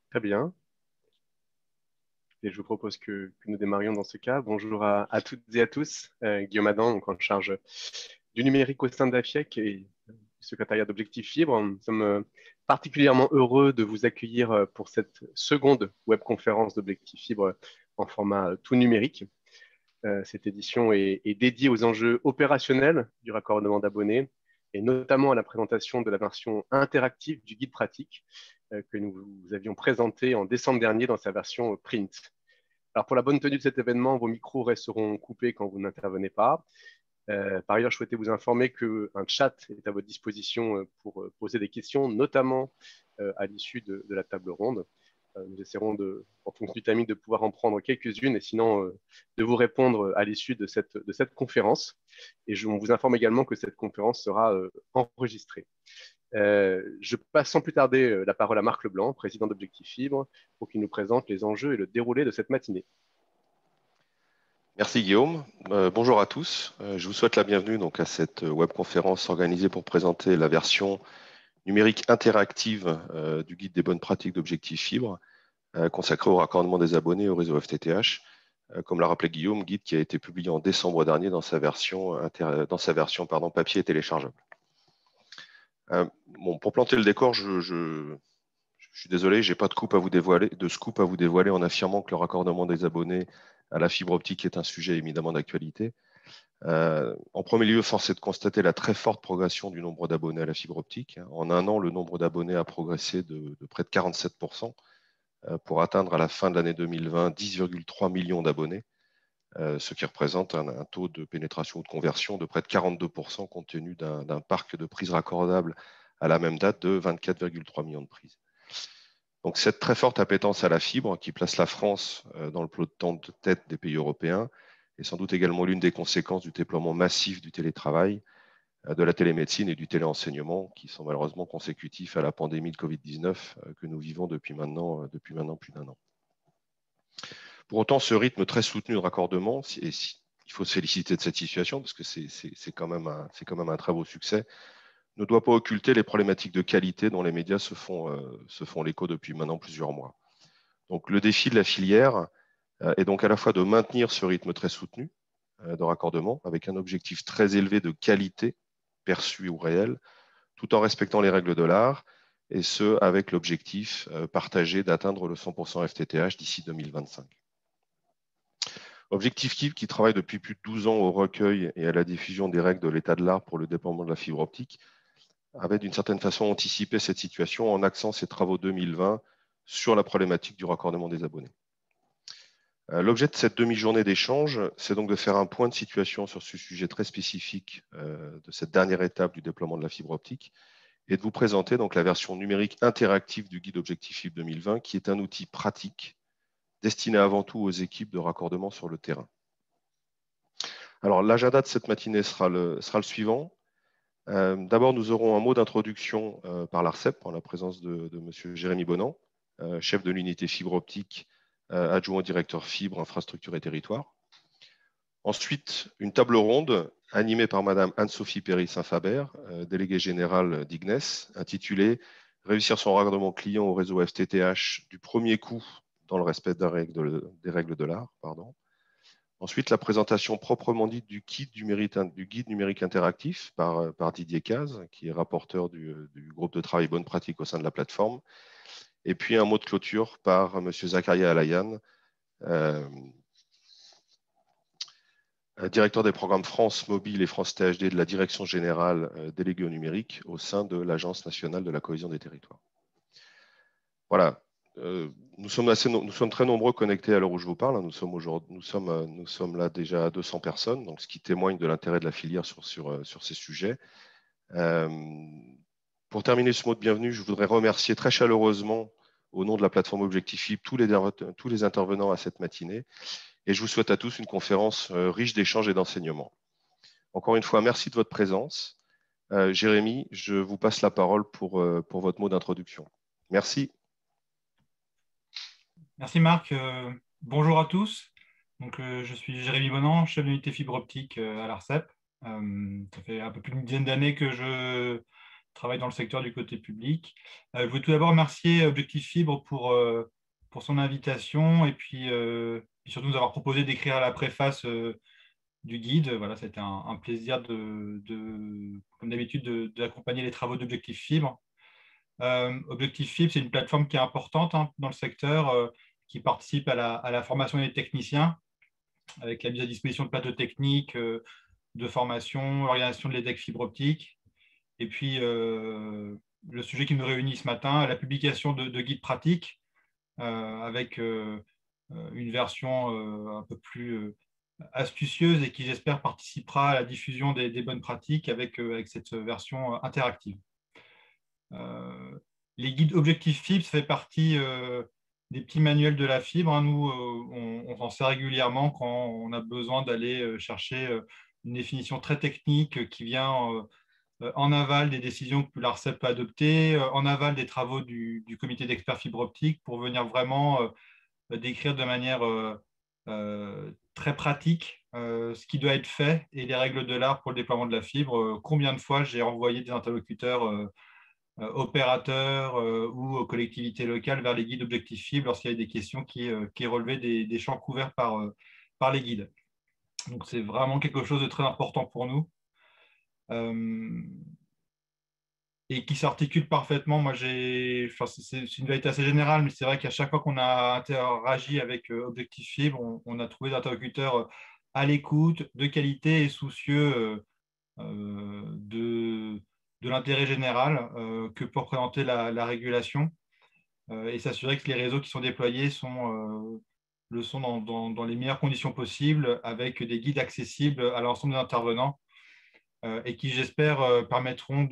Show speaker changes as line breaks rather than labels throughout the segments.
Très bien. Et je vous propose que nous démarrions dans ce cas. Bonjour à toutes et à tous. Guillaume Adam, donc en charge du numérique au sein de la FIEC et du secrétariat d'Objectif Fibre. Nous sommes particulièrement heureux de vous accueillir pour cette seconde webconférence d'Objectif Fibre en format tout numérique. Cette édition est dédiée aux enjeux opérationnels du raccordement d'abonnés et notamment à la présentation de la version interactive du guide pratique que nous vous avions présenté en décembre dernier dans sa version print. Alors pour la bonne tenue de cet événement, vos micros resteront coupés quand vous n'intervenez pas. Par ailleurs, je souhaitais vous informer qu'un chat est à votre disposition pour poser des questions, notamment à l'issue de la table ronde. Nous essaierons, en fonction du timing, de pouvoir en prendre quelques-unes et sinon de vous répondre à l'issue de cette conférence. Et on vous informe également que cette conférence sera enregistrée. Je passe sans plus tarder la parole à Marc Leblanc, président d'Objectif Fibre, pour qu'il nous présente les enjeux et le déroulé de cette matinée.
Merci Guillaume. Bonjour à tous. Je vous souhaite la bienvenue donc, à cette webconférence organisée pour présenter la version numérique interactive du guide des bonnes pratiques d'Objectif Fibre, consacré au raccordement des abonnés au réseau FTTH. Comme l'a rappelé Guillaume, guide qui a été publié en décembre dernier dans sa version, papier et téléchargeable. Pour planter le décor, je suis désolé, je n'ai pas de scoop à vous dévoiler en affirmant que le raccordement des abonnés à la fibre optique est un sujet éminemment d'actualité. En premier lieu, force est de constater la très forte progression du nombre d'abonnés à la fibre optique. En un an, le nombre d'abonnés a progressé de près de 47% pour atteindre à la fin de l'année 2020 10,3 millions d'abonnés, ce qui représente un taux de pénétration ou de conversion de près de 42% compte tenu d'un parc de prises raccordables à la même date de 24,3 millions de prises. Donc cette très forte appétence à la fibre qui place la France dans le peloton de tête des pays européens est sans doute également l'une des conséquences du déploiement massif du télétravail, de la télémédecine et du téléenseignement qui sont malheureusement consécutifs à la pandémie de Covid-19 que nous vivons depuis maintenant plus d'un an. Pour autant, ce rythme très soutenu de raccordement, il faut se féliciter de cette situation parce que c'est quand même un très beau succès, ne doit pas occulter les problématiques de qualité dont les médias se font l'écho depuis maintenant plusieurs mois. Donc, le défi de la filière est donc à la fois de maintenir ce rythme très soutenu de raccordement avec un objectif très élevé de qualité, perçue ou réelle, tout en respectant les règles de l'art, et ce, avec l'objectif partagé d'atteindre le 100% FTTH d'ici 2025. Objectif qui travaille depuis plus de 12 ans au recueil et à la diffusion des règles de l'état de l'art pour le déploiement de la fibre optique, avait d'une certaine façon anticipé cette situation en axant ses travaux 2020 sur la problématique du raccordement des abonnés. L'objet de cette demi-journée d'échange, c'est donc de faire un point de situation sur ce sujet très spécifique de cette dernière étape du déploiement de la fibre optique et de vous présenter donc la version numérique interactive du guide Objectif Fibre 2020 qui est un outil pratique destiné avant tout aux équipes de raccordement sur le terrain. Alors l'agenda de cette matinée sera le suivant. D'abord, nous aurons un mot d'introduction par l'ARCEP en la présence de M. Jérémy Bonan, chef de l'unité fibre optique, adjoint au directeur fibre, infrastructure et territoire. Ensuite, une table ronde animée par Mme Anne-Sophie Perry-Saint-Faber, déléguée générale d'IGNES, intitulée « Réussir son raccordement client au réseau FTTH du premier coup dans le respect des règles de l'art ». Ensuite, la présentation proprement dite du guide numérique interactif par Didier Caz, qui est rapporteur du groupe de travail bonne pratique au sein de la plateforme. Et puis un mot de clôture par M. Zakaria Alayan, directeur des programmes France Mobile et France THD de la Direction générale déléguée au numérique au sein de l'Agence nationale de la cohésion des territoires. Voilà. Nous sommes très nombreux connectés à l'heure où je vous parle. Nous sommes là déjà à 200 personnes, donc ce qui témoigne de l'intérêt de la filière sur ces sujets. Pour terminer ce mot de bienvenue, je voudrais remercier très chaleureusement, au nom de la plateforme Objectif Fibre, tous les intervenants à cette matinée. Et je vous souhaite à tous une conférence riche d'échanges et d'enseignements. Encore une fois, merci de votre présence. Jérémy, je vous passe la parole pour votre mot d'introduction. Merci.
Merci Marc. Bonjour à tous. Donc, je suis Jérémy Bonan, chef d'unité fibre optique à l'ARCEP. Ça fait un peu plus d'une dizaine d'années que je travaille dans le secteur du côté public. Je voulais tout d'abord remercier Objectif Fibre pour son invitation et puis surtout nous avoir proposé d'écrire la préface du guide. Voilà, c'était un plaisir comme d'habitude, d'accompagner les travaux d'Objectif Fibre. Objectif Fibre, c'est une plateforme qui est importante dans le secteur, qui participe à la formation des techniciens, avec la mise à disposition de plateaux techniques, de formation, l'organisation de l'EDEC fibre optique. Et puis, le sujet qui nous réunit ce matin, la publication de guides pratiques, avec une version un peu plus astucieuse et qui, j'espère, participera à la diffusion des bonnes pratiques avec cette version interactive. Les guides Objectif Fibre, ça fait partie des petits manuels de la fibre. Nous, on s'en sert régulièrement quand on a besoin d'aller chercher une définition très technique qui vient en aval des décisions que l'ARCEP a adoptées, en aval des travaux du comité d'experts fibre optique, pour venir vraiment décrire de manière très pratique ce qui doit être fait et les règles de l'art pour le déploiement de la fibre. Combien de fois j'ai envoyé des interlocuteurs opérateurs ou aux collectivités locales vers les guides Objectif Fibre lorsqu'il y avait des questions qui relevaient des champs couverts par les guides. Donc, c'est vraiment quelque chose de très important pour nous et qui s'articule parfaitement. Moi, c'est une vérité assez générale, mais c'est vrai qu'à chaque fois qu'on a interagi avec Objectif Fibre, on a trouvé des interlocuteurs à l'écoute, de qualité et soucieux de l'intérêt général que peut représenter la régulation et s'assurer que les réseaux qui sont déployés le sont dans les meilleures conditions possibles, avec des guides accessibles à l'ensemble des intervenants et qui, j'espère, permettront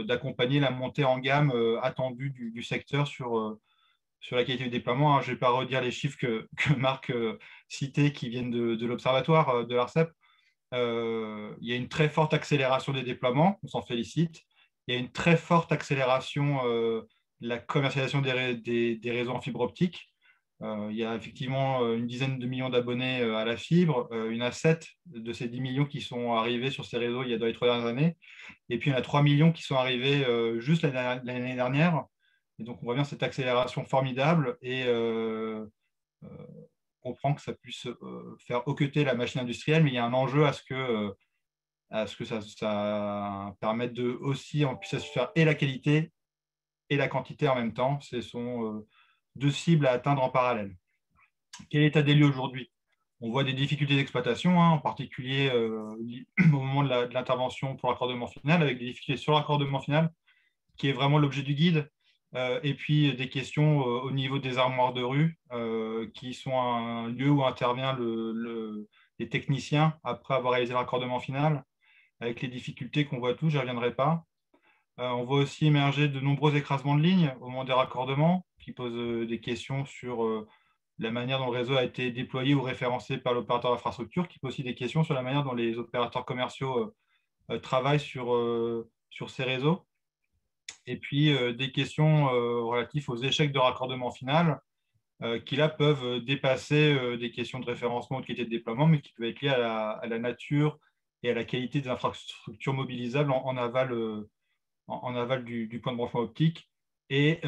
d'accompagner la montée en gamme attendue du secteur sur la qualité du déploiement. Je ne vais pas redire les chiffres que Marc citait qui viennent de l'Observatoire de l'ARCEP. Il y a une très forte accélération des déploiements, on s'en félicite. Il y a une très forte accélération de la commercialisation des réseaux en fibre optique. Il y a effectivement une dizaine de millions d'abonnés à la fibre, il y en a 7 de ces 10 millions qui sont arrivés sur ces réseaux dans les 3 dernières années. Et puis il y en a 3 millions qui sont arrivés juste l'année dernière. Et donc on voit bien cette accélération formidable et on comprend que ça puisse faire hoqueter la machine industrielle, mais il y a un enjeu à ce que ça permette aussi on puisse faire et la qualité et la quantité en même temps. Ce sont deux cibles à atteindre en parallèle. Quel est l'état des lieux aujourd'hui? On voit des difficultés d'exploitation, en particulier au moment de l'intervention pour l'accordement final, avec des difficultés sur l'accordement final, qui est vraiment l'objet du guide, et puis des questions au niveau des armoires de rue, qui sont un lieu où intervient les techniciens après avoir réalisé le raccordement final, avec les difficultés qu'on voit tous, je n'y reviendrai pas. On voit aussi émerger de nombreux écrasements de lignes au moment des raccordements, qui posent des questions sur la manière dont le réseau a été déployé ou référencé par l'opérateur d'infrastructure, qui pose aussi des questions sur la manière dont les opérateurs commerciaux travaillent sur ces réseaux. Et puis des questions relatives aux échecs de raccordement final, qui là peuvent dépasser des questions de référencement ou de qualité de déploiement, mais qui peuvent être liées à la nature et à la qualité des infrastructures mobilisables en aval du point de branchement optique. Et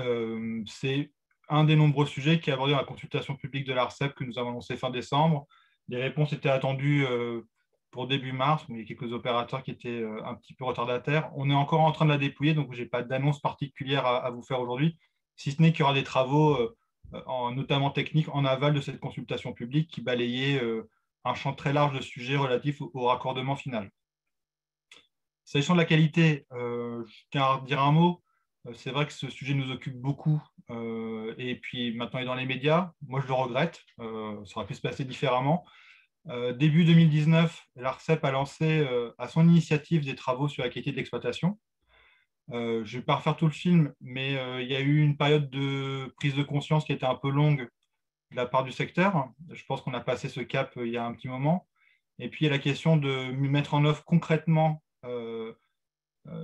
c'est un des nombreux sujets qui est abordé dans la consultation publique de l'ARCEP que nous avons lancée fin décembre. Les réponses étaient attendues pour début mars, mais il y a quelques opérateurs qui étaient un petit peu retardataires. On est encore en train de la dépouiller, donc je n'ai pas d'annonce particulière à vous faire aujourd'hui, si ce n'est qu'il y aura des travaux, notamment techniques, en aval de cette consultation publique qui balayait un champ très large de sujets relatifs au raccordement final. S'agissant de la qualité, je tiens à dire un mot. C'est vrai que ce sujet nous occupe beaucoup et puis maintenant il est dans les médias. Moi, je le regrette. Ça aurait pu se passer différemment. Début 2019, l'ARCEP a lancé à son initiative des travaux sur la qualité de l'exploitation. Je ne vais pas refaire tout le film, mais il y a eu une période de prise de conscience qui était un peu longue de la part du secteur. Je pense qu'on a passé ce cap il y a un petit moment. Et puis, il y a la question de mettre en œuvre concrètement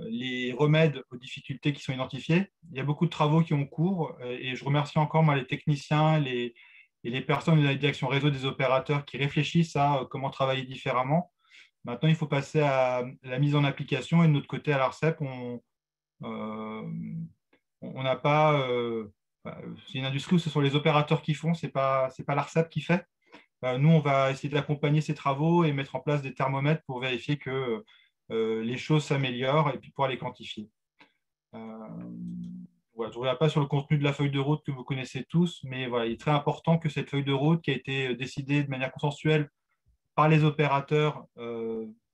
les remèdes aux difficultés qui sont identifiées. Il y a beaucoup de travaux qui ont cours et je remercie encore les techniciens et les personnes de la direction réseau des opérateurs qui réfléchissent à comment travailler différemment. Maintenant, il faut passer à la mise en application et de notre côté, à l'ARCEP, On n'a pas… c'est une industrie où ce sont les opérateurs qui font, ce n'est pas l'ARCEP qui fait. Nous, on va essayer d'accompagner ces travaux et mettre en place des thermomètres pour vérifier que les choses s'améliorent et puis pouvoir les quantifier. Voilà, je ne reviens pas sur le contenu de la feuille de route que vous connaissez tous, mais voilà, il est très important que cette feuille de route qui a été décidée de manière consensuelle par les opérateurs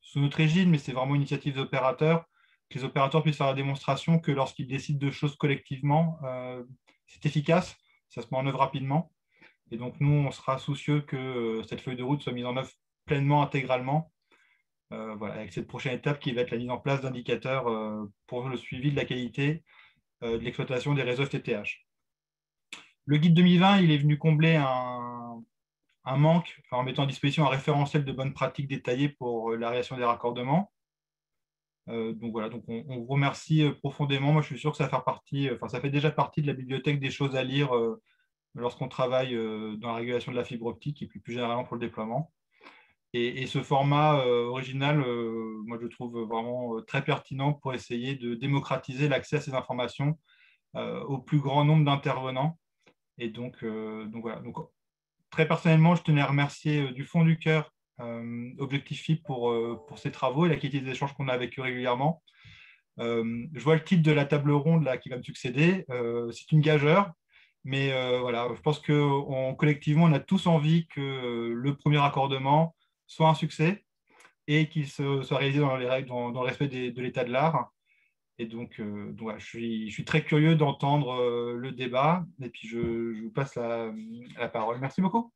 sous notre égide, mais c'est vraiment une initiative d'opérateurs, que les opérateurs puissent faire la démonstration que lorsqu'ils décident de choses collectivement, c'est efficace, ça se met en œuvre rapidement. Et donc, nous, on sera soucieux que cette feuille de route soit mise en œuvre pleinement, intégralement, voilà, avec cette prochaine étape qui va être la mise en place d'indicateurs pour le suivi de la qualité de l'exploitation des réseaux FTTH. Le guide 2020, il est venu combler un manque, en mettant à disposition un référentiel de bonnes pratiques détaillées pour la réalisation des raccordements. Donc voilà, donc on vous remercie profondément. Moi, je suis sûr que ça va faire partie, ça fait déjà partie de la bibliothèque des choses à lire lorsqu'on travaille dans la régulation de la fibre optique et puis plus généralement pour le déploiement. Et ce format original, moi, je le trouve vraiment très pertinent pour essayer de démocratiser l'accès à ces informations au plus grand nombre d'intervenants. Et donc voilà. Donc, très personnellement, je tenais à remercier du fond du cœur Objectif Fibre pour ces travaux et la qualité des échanges qu'on a avec eux régulièrement. Je vois le titre de la table ronde là, qui va me succéder. C'est une gageure. Mais voilà, je pense que collectivement, on a tous envie que le premier raccordement soit un succès et qu'il soit réalisé dans le respect de l'état de l'art. Et donc voilà, je suis très curieux d'entendre le débat. Et puis, je vous passe la parole. Merci beaucoup.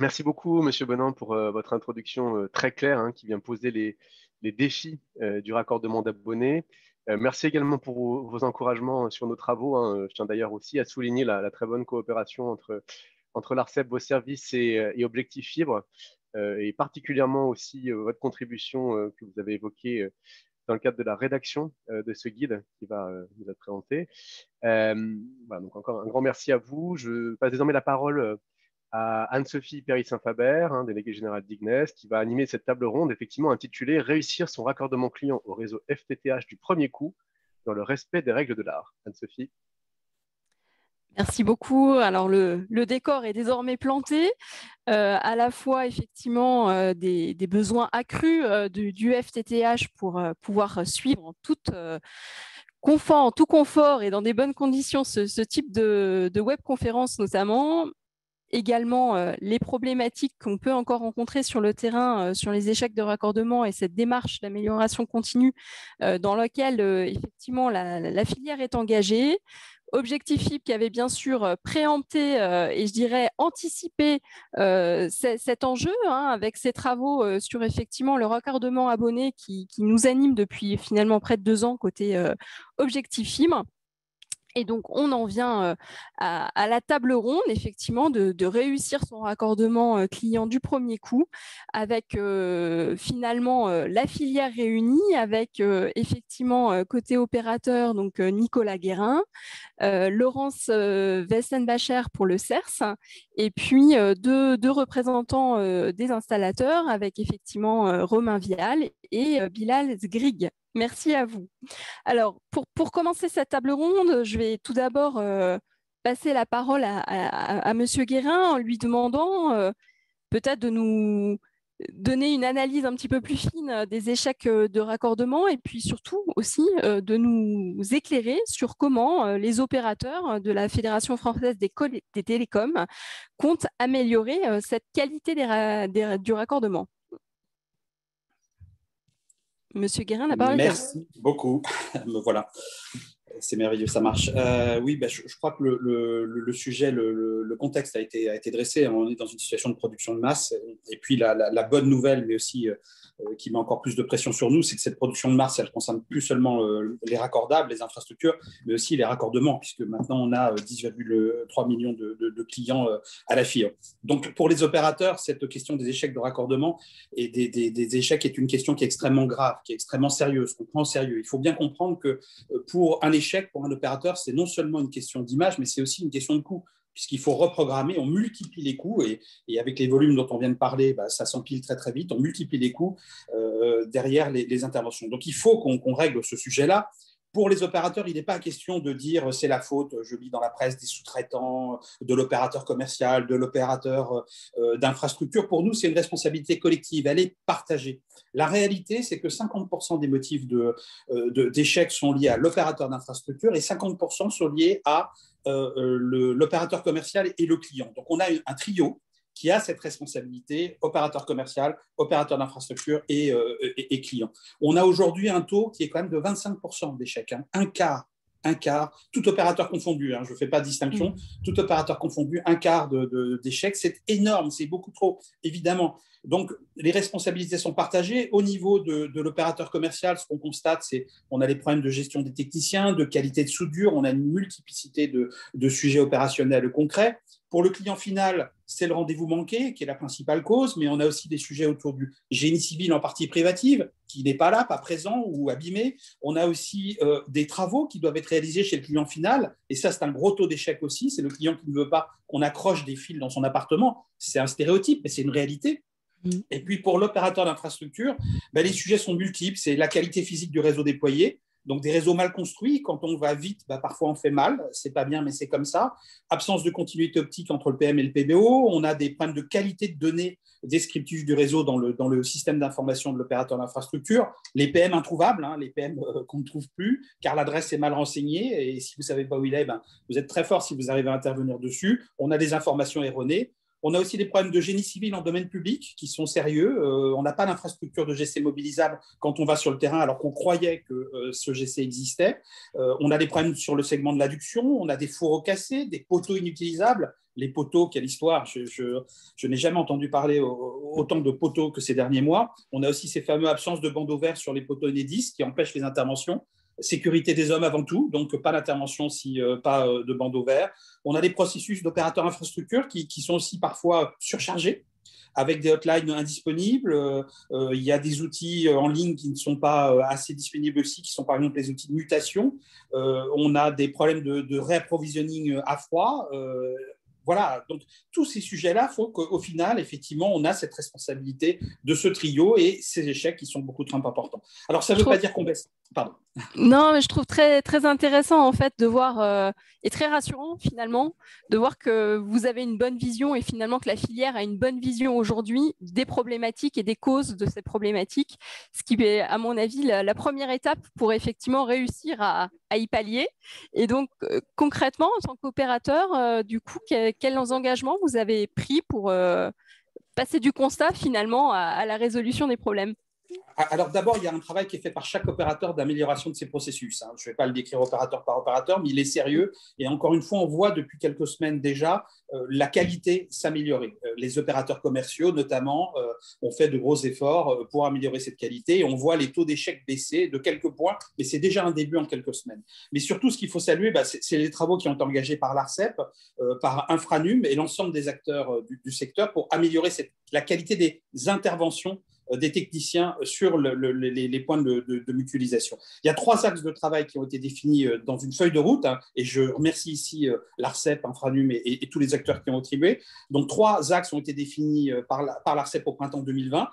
Merci beaucoup, Monsieur Bonin, pour votre introduction très claire qui vient poser les défis du raccordement d'abonnés. Merci également pour vos encouragements sur nos travaux. Je tiens d'ailleurs aussi à souligner la très bonne coopération entre l'ARCEP, vos services et Objectif Fibre, et particulièrement aussi votre contribution que vous avez évoquée dans le cadre de la rédaction de ce guide qui va nous être présenté. Voilà, donc encore un grand merci à vous. Je passe désormais la parole à Anne-Sophie Péry-Saint-Faber, déléguée générale d'Ignes, qui va animer cette table ronde, effectivement intitulée « Réussir son raccordement client au réseau FTTH du premier coup dans le respect des règles de l'art ». Anne-Sophie.
Merci beaucoup. Alors, le décor est désormais planté, à la fois effectivement des besoins accrus du FTTH pour pouvoir suivre en tout confort et dans des bonnes conditions ce type de webconférence notamment. Également, les problématiques qu'on peut encore rencontrer sur le terrain, sur les échecs de raccordement et cette démarche d'amélioration continue dans laquelle effectivement la filière est engagée. Objectif Fibre qui avait bien sûr préempté et je dirais anticipé cet enjeu avec ses travaux sur effectivement le raccordement abonné qui nous anime depuis finalement près de 2 ans côté Objectif Fibre. Et donc, on en vient à la table ronde, effectivement, de réussir son raccordement client du premier coup, avec finalement la filière réunie, avec effectivement côté opérateur, donc Nicolas Guérin, Laurence Westenbacher pour le CERS, et puis deux représentants des installateurs, avec effectivement Romain Vial et Bilal Zgrig. Merci à vous. Alors, pour commencer cette table ronde, je vais tout d'abord passer la parole à Monsieur Guérin en lui demandant peut-être de nous donner une analyse un petit peu plus fine des échecs de raccordement et puis surtout aussi de nous éclairer sur comment les opérateurs de la Fédération française des télécoms comptent améliorer cette qualité du raccordement. Monsieur Guérin, la parole est à vous.
Merci beaucoup. Me voilà. C'est merveilleux, ça marche. Oui, je crois que le sujet, le contexte a été dressé. On est dans une situation de production de masse. Et puis, la bonne nouvelle, mais aussi qui met encore plus de pression sur nous, c'est que cette production de masse, elle concerne plus seulement les raccordables, les infrastructures, mais aussi les raccordements, puisque maintenant, on a 10,3 millions de clients à la fibre. Donc, pour les opérateurs, cette question des échecs de raccordement et des échecs est une question qui est extrêmement grave, qui est extrêmement sérieuse, qu'on prend au sérieux. Il faut bien comprendre que pour un échec, pour un opérateur, c'est non seulement une question d'image, mais c'est aussi une question de coût, puisqu'il faut reprogrammer, on multiplie les coûts, et avec les volumes dont on vient de parler, ça s'empile très très vite, on multiplie les coûts derrière les interventions. Donc il faut qu'on règle ce sujet-là. Pour les opérateurs, il n'est pas question de dire c'est la faute, je lis dans la presse, des sous-traitants, de l'opérateur commercial, de l'opérateur d'infrastructure. Pour nous, c'est une responsabilité collective, elle est partagée. La réalité, c'est que 50% des motifs d'échec sont liés à l'opérateur d'infrastructure et 50% sont liés à l'opérateur commercial et le client. Donc on a un trio qui a cette responsabilité, opérateur commercial, opérateur d'infrastructure et client. On a aujourd'hui un taux qui est quand même de 25% d'échecs, hein. Un quart, tout opérateur confondu, hein, je ne fais pas de distinction, tout opérateur confondu, un quart d'échecs, c'est énorme, c'est beaucoup trop, évidemment. Donc, les responsabilités sont partagées. Au niveau de l'opérateur commercial, ce qu'on constate, c'est qu'on a les problèmes de gestion des techniciens, de qualité de soudure, on a une multiplicité de sujets opérationnels concrets. Pour le client final, c'est le rendez-vous manqué qui est la principale cause, mais on a aussi des sujets autour du génie civil en partie privative, qui n'est pas là, pas présent ou abîmé. On a aussi des travaux qui doivent être réalisés chez le client final, et ça, c'est un gros taux d'échec aussi. C'est le client qui ne veut pas qu'on accroche des fils dans son appartement. C'est un stéréotype, mais c'est une réalité. Et puis, pour l'opérateur d'infrastructure, les sujets sont multiples. C'est la qualité physique du réseau déployé. Donc, des réseaux mal construits, quand on va vite, parfois on fait mal, c'est pas bien, mais c'est comme ça. Absence de continuité optique entre le PM et le PBO. On a des problèmes de qualité de données descriptives du réseau dans le système d'information de l'opérateur d'infrastructure. Les PM introuvables, hein, les PM qu'on ne trouve plus, car l'adresse est mal renseignée, et si vous ne savez pas où il est, vous êtes très fort si vous arrivez à intervenir dessus. On a des informations erronées. On a aussi des problèmes de génie civil en domaine public qui sont sérieux. On n'a pas d'infrastructure de GC mobilisable quand on va sur le terrain, alors qu'on croyait que ce GC existait. On a des problèmes sur le segment de l'adduction. On a des fourreaux cassés, des poteaux inutilisables. Les poteaux, quelle histoire, je n'ai jamais entendu parler autant de poteaux que ces derniers mois. On a aussi ces fameuses absences de bandeaux verts sur les poteaux Enedis qui empêchent les interventions. Sécurité des hommes avant tout, donc pas d'intervention si pas de bandeau vert. On a des processus d'opérateurs infrastructure qui sont aussi parfois surchargés, avec des hotlines indisponibles. Il y a des outils en ligne qui ne sont pas assez disponibles aussi, qui sont par exemple les outils de mutation. On a des problèmes de réapprovisionning à froid. Voilà, donc tous ces sujets-là font qu'au final, effectivement, on a cette responsabilité de ce trio et ces échecs qui sont beaucoup trop importants. Alors, ça ne veut pas dire qu'on baisse. Pardon.
Non, mais je trouve très, très intéressant en fait de voir, et très rassurant finalement, de voir que vous avez une bonne vision et finalement que la filière a une bonne vision aujourd'hui des problématiques et des causes de ces problématiques, ce qui est à mon avis la première étape pour effectivement réussir à y pallier. Et donc concrètement, en tant qu'opérateur, du coup, quels engagements vous avez pris pour passer du constat finalement à la résolution des problèmes?
Alors d'abord, il y a un travail qui est fait par chaque opérateur d'amélioration de ses processus. Je ne vais pas le décrire opérateur par opérateur, mais il est sérieux. Et encore une fois, on voit depuis quelques semaines déjà la qualité s'améliorer. Les opérateurs commerciaux, notamment, ont fait de gros efforts pour améliorer cette qualité. Et on voit les taux d'échec baisser de quelques points, mais c'est déjà un début en quelques semaines. Mais surtout, ce qu'il faut saluer, c'est les travaux qui ont été engagés par l'ARCEP, par Infranum et l'ensemble des acteurs du secteur pour améliorer la qualité des interventions des techniciens sur les points de mutualisation. Il y a 3 axes de travail qui ont été définis dans une feuille de route, et je remercie ici l'ARCEP, Infranum et tous les acteurs qui ont contribué. Donc 3 axes ont été définis par l'ARCEP au printemps 2020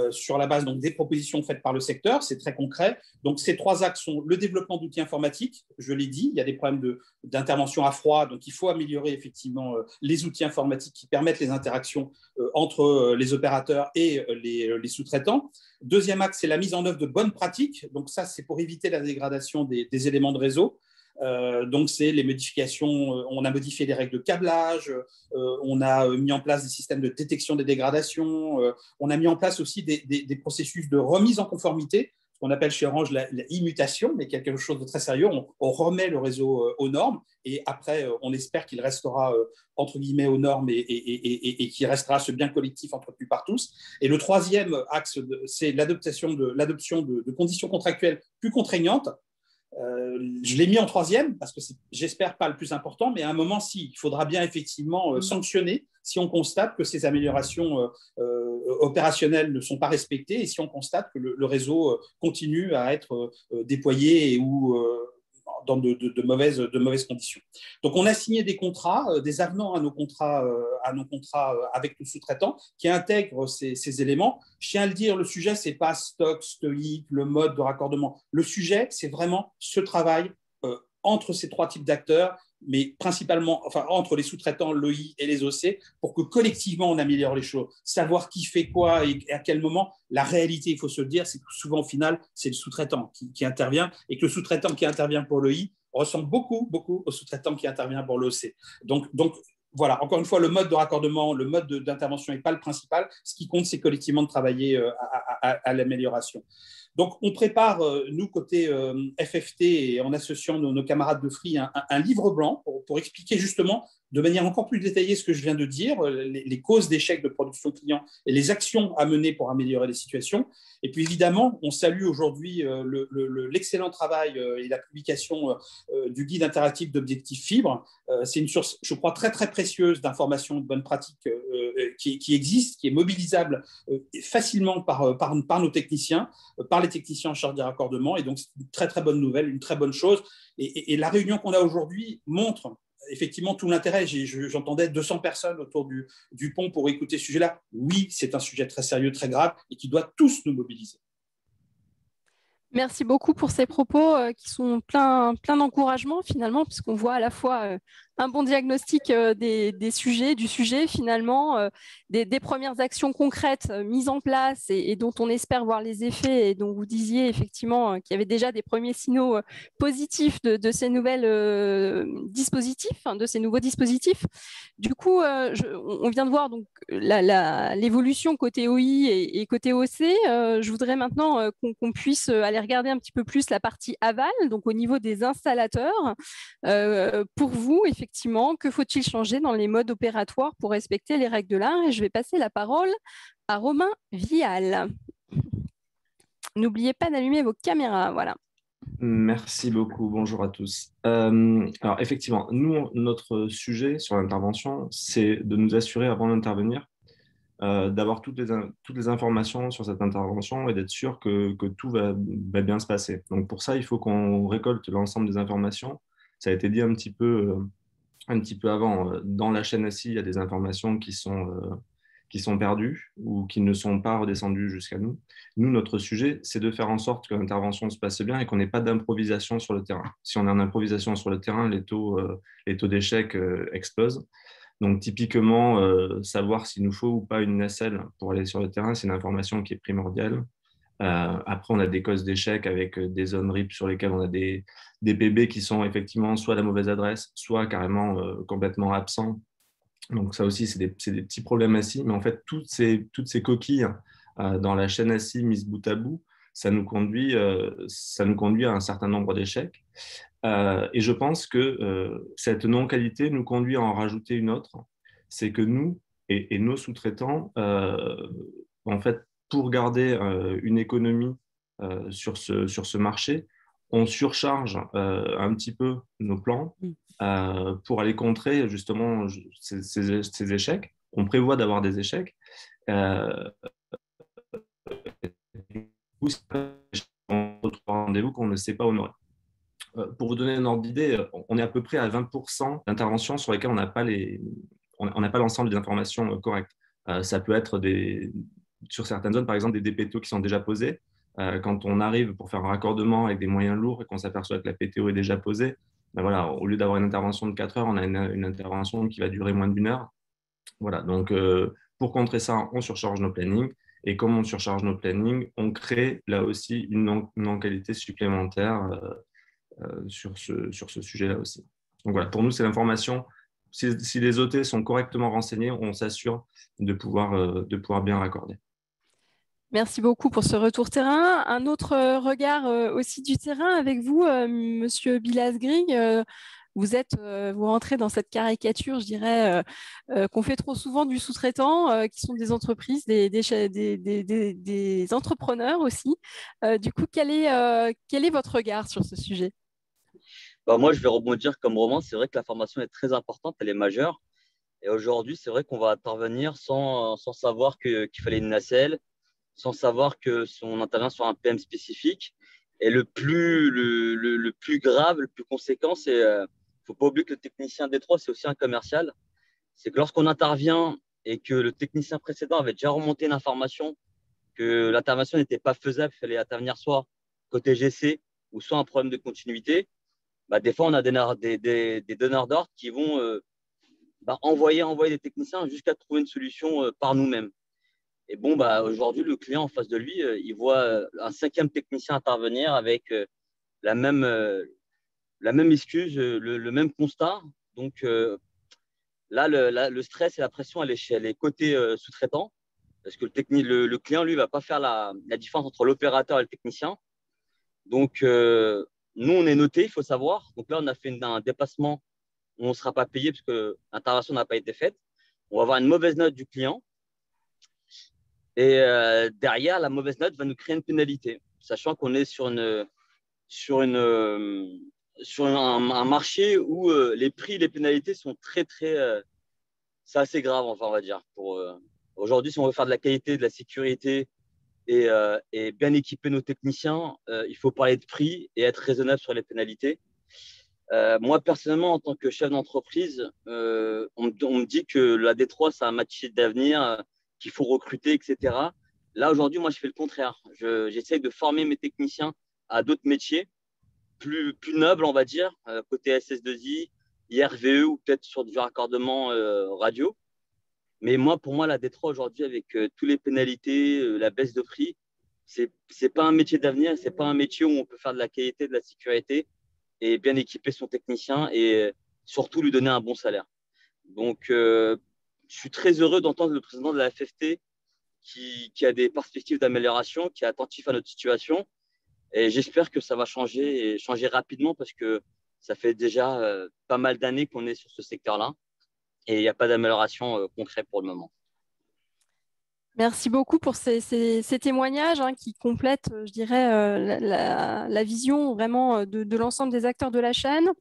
sur la base donc, des propositions faites par le secteur, c'est très concret. Donc ces 3 axes sont le développement d'outils informatiques, je l'ai dit, il y a des problèmes d'intervention à froid, donc il faut améliorer effectivement les outils informatiques qui permettent les interactions entre les opérateurs et les sous-traitants. Deuxième axe, c'est la mise en œuvre de bonnes pratiques. Donc ça, c'est pour éviter la dégradation des éléments de réseau. Donc, c'est les modifications. On a modifié les règles de câblage, on a mis en place des systèmes de détection des dégradations, on a mis en place aussi des processus de remise en conformité, ce qu'on appelle chez Orange la immutation, mais quelque chose de très sérieux. On remet le réseau aux normes et après, on espère qu'il restera entre guillemets aux normes et qu'il restera ce bien collectif entretenu par tous. Et le troisième axe, c'est l'adoption de conditions contractuelles plus contraignantes. Je l'ai mis en troisième parce que j'espère pas le plus important, mais à un moment, il faudra bien effectivement sanctionner si on constate que ces améliorations opérationnelles ne sont pas respectées et si on constate que le réseau continue à être déployé ou dans de mauvaises conditions. Donc, on a signé des contrats, des avenants à nos contrats avec nos sous-traitants qui intègrent ces éléments. Je tiens à le dire, le sujet, ce n'est pas stock, stoïque, le mode de raccordement. Le sujet, c'est vraiment ce travail entre ces trois types d'acteurs, mais principalement entre les sous-traitants, l'OI et les OC, pour que collectivement, on améliore les choses. Savoir qui fait quoi et à quel moment. La réalité, il faut se le dire, c'est que souvent, au final, c'est le sous-traitant qui intervient et que le sous-traitant qui intervient pour l'OI ressemble beaucoup au sous-traitant qui intervient pour l'OC. Donc, voilà, encore une fois, le mode de raccordement, le mode d'intervention n'est pas le principal. Ce qui compte, c'est collectivement de travailler à l'amélioration. Donc, on prépare, nous, côté FFT, et en associant nos camarades de Free, un livre blanc pour expliquer justement de manière encore plus détaillée ce que je viens de dire, les causes d'échec de production client et les actions à mener pour améliorer les situations. Et puis, évidemment, on salue aujourd'hui l'excellent travail et la publication du guide interactif d'objectifs fibres. C'est une source, je crois, très, très précieuse d'informations, de bonnes pratiques qui existe, qui est mobilisable facilement par nos techniciens, par les techniciens en charge des raccordements. Et donc, c'est une très, très bonne nouvelle, une très bonne chose. Et la réunion qu'on a aujourd'hui montre effectivement tout l'intérêt. J'entendais 200 personnes autour du pont pour écouter ce sujet-là. Oui, c'est un sujet très sérieux, très grave et qui doit tous nous mobiliser.
Merci beaucoup pour ces propos qui sont plein d'encouragement finalement, puisqu'on voit à la fois un bon diagnostic des sujets, du sujet finalement, des premières actions concrètes mises en place et dont on espère voir les effets et dont vous disiez effectivement qu'il y avait déjà des premiers signaux positifs de ces dispositifs, de ces nouveaux dispositifs. Du coup, on vient de voir donc l'évolution côté OI et côté OC. Je voudrais maintenant qu'on puisse aller regarder un petit peu plus la partie aval, donc au niveau des installateurs. Pour vous, effectivement, que faut-il changer dans les modes opératoires pour respecter les règles de l'art? Et je vais passer la parole à Romain Vial. N'oubliez pas d'allumer vos caméras, voilà.
Merci beaucoup, bonjour à tous. Alors effectivement, nous, notre sujet sur l'intervention, c'est de nous assurer avant d'intervenir d'avoir toutes les informations sur cette intervention et d'être sûr que tout va bien se passer. Donc pour ça, il faut qu'on récolte l'ensemble des informations. Ça a été dit un petit peu avant. Dans la chaîne ASI, il y a des informations qui sont perdues ou qui ne sont pas redescendues jusqu'à nous. Nous, notre sujet, c'est de faire en sorte que l'intervention se passe bien et qu'on n'ait pas d'improvisation sur le terrain. Si on est en improvisation sur le terrain, les taux d'échec explosent. Donc, typiquement, savoir s'il nous faut ou pas une nacelle pour aller sur le terrain, c'est une information qui est primordiale. Après, on a des causes d'échec avec des zones RIP sur lesquelles on a des PB qui sont effectivement soit à la mauvaise adresse, soit carrément complètement absents. Donc, ça aussi, c'est des petits problèmes ASI. Mais en fait, toutes ces coquilles dans la chaîne ASI mises bout à bout, ça nous conduit à un certain nombre d'échecs. Et je pense que cette non-qualité nous conduit à en rajouter une autre. C'est que nous et nos sous-traitants, en fait, pour garder une économie sur ce marché, on surcharge un petit peu nos plans pour aller contrer justement ces échecs. On prévoit d'avoir des échecs. On retrouve un rendez-vous qu'on ne sait pas honorer. Pour vous donner un ordre d'idée, on est à peu près à 20% d'interventions sur lesquelles on n'a pas l'ensemble des informations correctes. Ça peut être sur certaines zones, par exemple, des DPTO qui sont déjà posés. Quand on arrive pour faire un raccordement avec des moyens lourds et qu'on s'aperçoit que la PTO est déjà posée, ben voilà, au lieu d'avoir une intervention de 4 heures, on a une intervention qui va durer moins d'1 heure. Voilà, donc pour contrer ça, on surcharge nos plannings. Et comme on surcharge nos plannings, on crée là aussi une non-qualité supplémentaire sur ce sujet-là aussi. Donc voilà, pour nous, c'est l'information. Si les OT sont correctement renseignés, on s'assure de pouvoir bien raccorder.
Merci beaucoup pour ce retour terrain. Un autre regard aussi du terrain avec vous, Monsieur Bilasgrig. Vous rentrez dans cette caricature, je dirais, qu'on fait trop souvent du sous-traitant, qui sont des entreprises, des entrepreneurs aussi. Du coup, quel est votre regard sur ce sujet?
Moi, je vais rebondir comme Romain. C'est vrai que la formation est très importante, elle est majeure. Et aujourd'hui, c'est vrai qu'on va intervenir sans savoir qu'il fallait une nacelle, sans savoir qu'on intervient sur un PM spécifique. Et le plus grave, le plus conséquent, c'est il ne faut pas oublier que le technicien D3, c'est aussi un commercial. C'est que lorsqu'on intervient et que le technicien précédent avait déjà remonté une information, que l'intervention n'était pas faisable, il fallait intervenir soit côté GC ou soit un problème de continuité, bah, des fois, on a des donneurs d'ordre qui vont envoyer des techniciens jusqu'à trouver une solution par nous-mêmes. Et bon, bah, aujourd'hui, le client en face de lui, il voit un 5e technicien intervenir avec la même excuse, le même constat. Donc là, le stress et la pression, elle est côté sous-traitant, parce que le client, lui, ne va pas faire la différence entre l'opérateur et le technicien. Donc, nous, on est noté, il faut savoir. Donc là, on a fait un déplacement où on ne sera pas payé parce que l'intervention n'a pas été faite. On va avoir une mauvaise note du client. Et derrière, la mauvaise note va nous créer une pénalité, sachant qu'on est sur un marché où les prix et les pénalités sont très, très… c'est assez grave, enfin, on va dire. Aujourd'hui, si on veut faire de la qualité, de la sécurité et bien équiper nos techniciens, il faut parler de prix et être raisonnable sur les pénalités. Moi, personnellement, en tant que chef d'entreprise, on me dit que la D3, c'est un métier d'avenir, qu'il faut recruter, etc. Là, aujourd'hui, moi, je fais le contraire. J'essaye de former mes techniciens à d'autres métiers plus nobles, on va dire, côté SS2I, IRVE ou peut-être sur du raccordement radio. Mais pour moi, la D3 aujourd'hui, avec toutes les pénalités, la baisse de prix, c'est pas un métier d'avenir, c'est pas un métier où on peut faire de la qualité, de la sécurité et bien équiper son technicien et surtout lui donner un bon salaire. Donc, je suis très heureux d'entendre le président de la FFT qui a des perspectives d'amélioration, qui est attentif à notre situation. Et j'espère que ça va changer et changer rapidement parce que ça fait déjà pas mal d'années qu'on est sur ce secteur-là et il n'y a pas d'amélioration concrète pour le moment.
Merci beaucoup pour ces témoignages qui complètent, je dirais, la vision vraiment de l'ensemble des acteurs de la chaîne.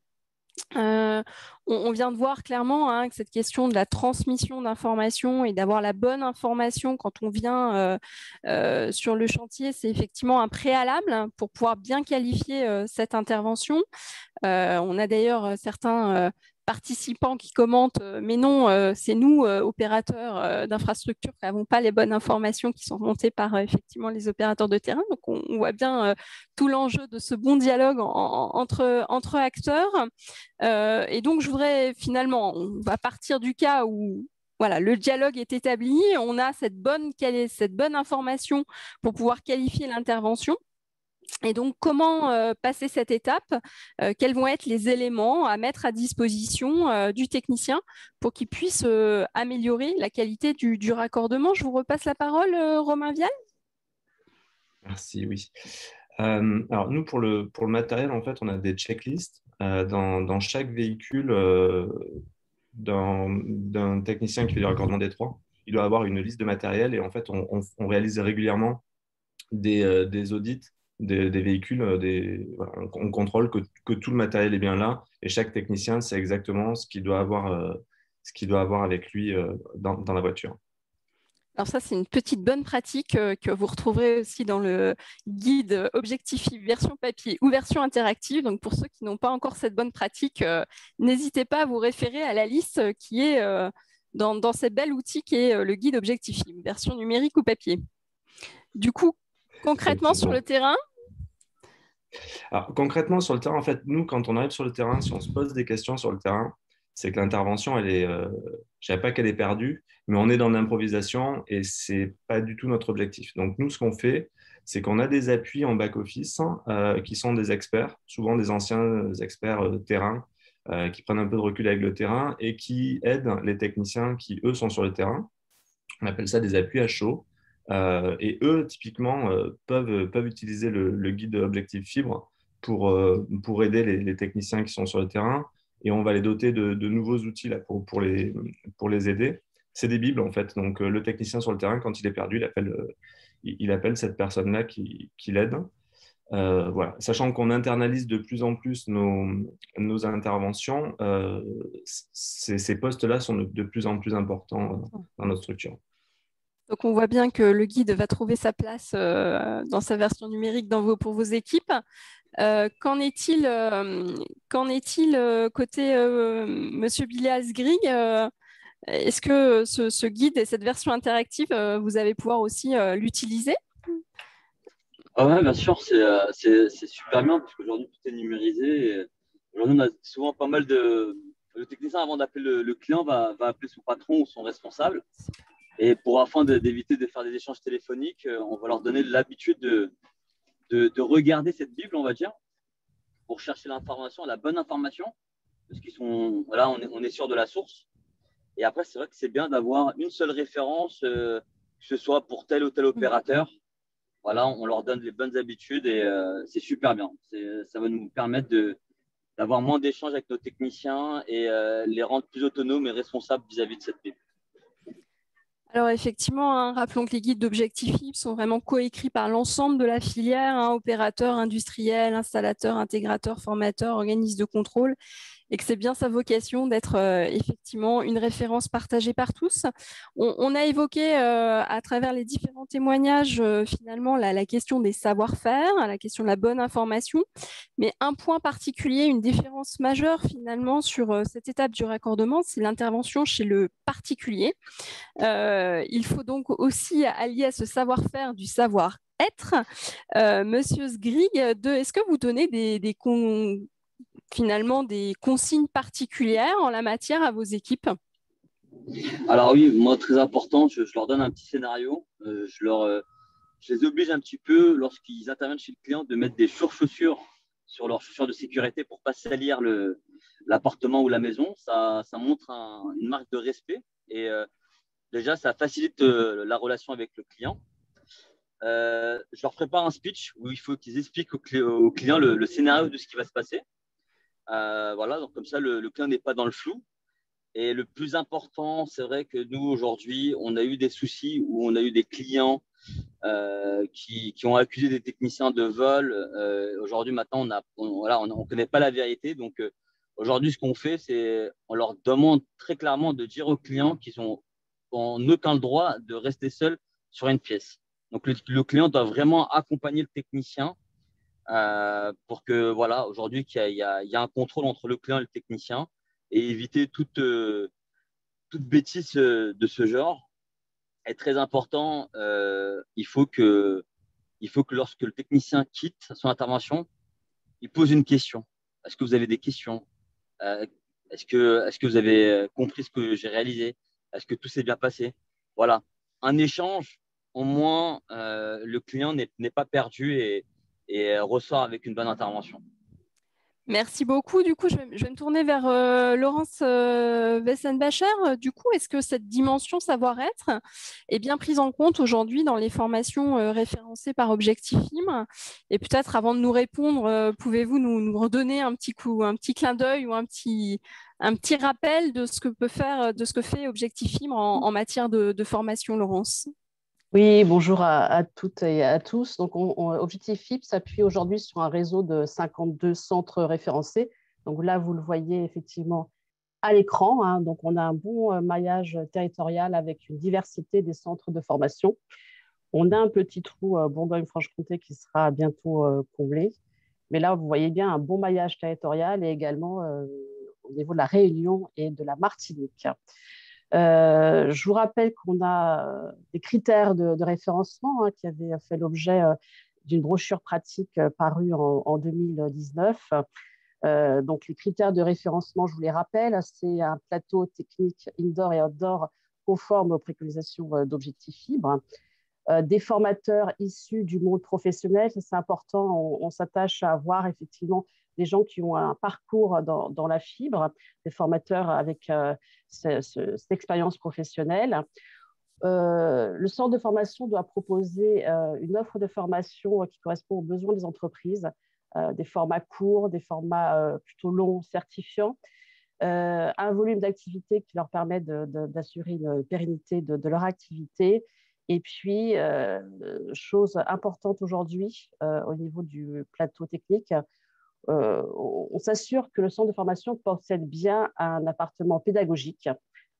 On vient de voir clairement que cette question de la transmission d'informations et d'avoir la bonne information quand on vient sur le chantier, c'est effectivement un préalable pour pouvoir bien qualifier cette intervention. On a d'ailleurs certains participants qui commentent, mais non, c'est nous, opérateurs d'infrastructures, qui n'avons pas les bonnes informations qui sont remontées par effectivement les opérateurs de terrain. Donc, on voit bien tout l'enjeu de ce bon dialogue entre acteurs. Et donc, je voudrais finalement, on va partir du cas où voilà, le dialogue est établi, on a cette bonne information pour pouvoir qualifier l'intervention. Et donc, comment passer cette étape? Quels vont être les éléments à mettre à disposition du technicien pour qu'il puisse améliorer la qualité du raccordement? Je vous repasse la parole, Romain Vial.
Merci, oui. Alors, nous, pour le matériel, en fait, on a des checklists dans chaque véhicule d'un technicien qui fait du raccordement D3. Il doit avoir une liste de matériel et en fait, on réalise régulièrement des audits des véhicules, voilà, on contrôle que tout le matériel est bien là et chaque technicien sait exactement ce qu'il doit avoir avec lui dans la voiture.
Alors ça, c'est une petite bonne pratique que vous retrouverez aussi dans le guide Objectify version papier ou version interactive. Donc pour ceux qui n'ont pas encore cette bonne pratique, n'hésitez pas à vous référer à la liste qui est dans ce bel outil qui est le guide Objectify, version numérique ou papier. Du coup, concrètement sur le terrain,
alors, concrètement, sur le terrain, en fait, nous, quand on arrive sur le terrain, si on se pose des questions sur le terrain, c'est que l'intervention, je ne dirais pas qu'elle est perdue, mais on est dans l'improvisation et ce n'est pas du tout notre objectif. Donc, nous, ce qu'on fait, c'est qu'on a des appuis en back-office qui sont des experts, souvent des anciens experts terrain, qui prennent un peu de recul avec le terrain et qui aident les techniciens qui, eux, sont sur le terrain. On appelle ça des appuis à chaud. Et eux, typiquement, peuvent utiliser le guide Objectif Fibre pour aider les techniciens qui sont sur le terrain. Et on va les doter de nouveaux outils là, pour les aider. C'est des bibles, en fait. Donc, le technicien sur le terrain, quand il est perdu, il appelle cette personne-là qui l'aide. Voilà. Sachant qu'on internalise de plus en plus nos interventions, ces postes-là sont de plus en plus importants dans notre structure.
Donc, on voit bien que le guide va trouver sa place dans sa version numérique pour vos équipes. Qu'en est-il côté Monsieur Billy Asgrig est-ce que ce guide et cette version interactive, vous allez pouvoir aussi l'utiliser?
Ah ouais, bien sûr, c'est super bien parce qu'aujourd'hui tout est numérisé. Aujourd'hui, on a souvent pas mal de. Le technicien, avant d'appeler le client, va appeler son patron ou son responsable. Et afin d'éviter de faire des échanges téléphoniques, on va leur donner l'habitude de regarder cette Bible, on va dire, pour chercher l'information, la bonne information, parce qu'ils sont. Voilà, on est sûr de la source. Et après, c'est vrai que c'est bien d'avoir une seule référence, que ce soit pour tel ou tel opérateur. Voilà, on leur donne les bonnes habitudes et c'est super bien. Ça va nous permettre d'avoir moins d'échanges avec nos techniciens et les rendre plus autonomes et responsables vis-à-vis de cette Bible.
Alors effectivement, rappelons que les guides d'Objectif FIB sont vraiment coécrits par l'ensemble de la filière, opérateurs, industriels, installateurs, intégrateurs, formateurs, organismes de contrôle, et que c'est bien sa vocation d'être effectivement une référence partagée par tous. On a évoqué à travers les différents témoignages finalement la question des savoir-faire, la question de la bonne information, mais un point particulier, une différence majeure finalement sur cette étape du raccordement, c'est l'intervention chez le particulier. Il faut donc aussi allier à ce savoir-faire du savoir-être. Monsieur Sgrig, est-ce que vous donnez finalement des consignes particulières en la matière à vos équipes?
Alors oui, moi très important, je leur donne un petit scénario. Je les oblige un petit peu, lorsqu'ils interviennent chez le client, de mettre des chaussures sur leurs chaussures de sécurité pour ne pas salir l'appartement ou la maison. Ça montre une marque de respect et déjà, ça facilite la relation avec le client. Je leur prépare un speech où il faut qu'ils expliquent au client le scénario de ce qui va se passer. Voilà, donc comme ça, le client n'est pas dans le flou. Et le plus important, c'est vrai que nous, aujourd'hui, on a eu des soucis où on a eu des clients qui ont accusé des techniciens de vol. Aujourd'hui, maintenant, on connaît pas la vérité. Donc, aujourd'hui, ce qu'on fait, c'est on leur demande très clairement de dire aux clients qu'ils ont en aucun droit de rester seuls sur une pièce. Donc, le client doit vraiment accompagner le technicien pour que, voilà, aujourd'hui, qu'il y a un contrôle entre le client et le technicien et éviter toute bêtise de ce genre. Est très important. Il faut que lorsque le technicien quitte son intervention, il pose une question. Est-ce que vous avez des questions? Est-ce que vous avez compris ce que j'ai réalisé? Est-ce que tout s'est bien passé? Voilà. Un échange, au moins, le client n'est pas perdu et ressort avec une bonne intervention.
Merci beaucoup. Du coup, je vais me tourner vers Laurence Wessenbacher. Du coup, est-ce que cette dimension savoir-être est bien prise en compte aujourd'hui dans les formations référencées par Objectif FIB? Et peut-être avant de nous répondre, pouvez-vous nous redonner un petit clin d'œil ou un petit rappel de ce que fait Objectif FIB en matière de formation, Laurence?
Oui, bonjour à toutes et à tous. Donc, Objectif FIB s'appuie aujourd'hui sur un réseau de 52 centres référencés. Donc là, vous le voyez effectivement à l'écran. Hein. Donc, on a un bon maillage territorial avec une diversité des centres de formation. On a un petit trou Bourgogne-Franche-Comté qui sera bientôt comblé. Mais là, vous voyez bien un bon maillage territorial et également au niveau de la Réunion et de la Martinique. Je vous rappelle qu'on a des critères de référencement qui avaient fait l'objet d'une brochure pratique parue en 2019. Donc, les critères de référencement, je vous les rappelle, c'est un plateau technique indoor et outdoor conforme aux préconisations d'Objectif FIB. Des formateurs issus du monde professionnel, c'est important, on s'attache à avoir effectivement des gens qui ont un parcours dans la fibre, des formateurs avec cette expérience professionnelle. Le centre de formation doit proposer une offre de formation qui correspond aux besoins des entreprises, des formats courts, des formats plutôt longs, certifiants, un volume d'activité qui leur permet d'assurer une pérennité de leur activité. Et puis, chose importante aujourd'hui au niveau du plateau technique, on s'assure que le centre de formation possède bien un appartement pédagogique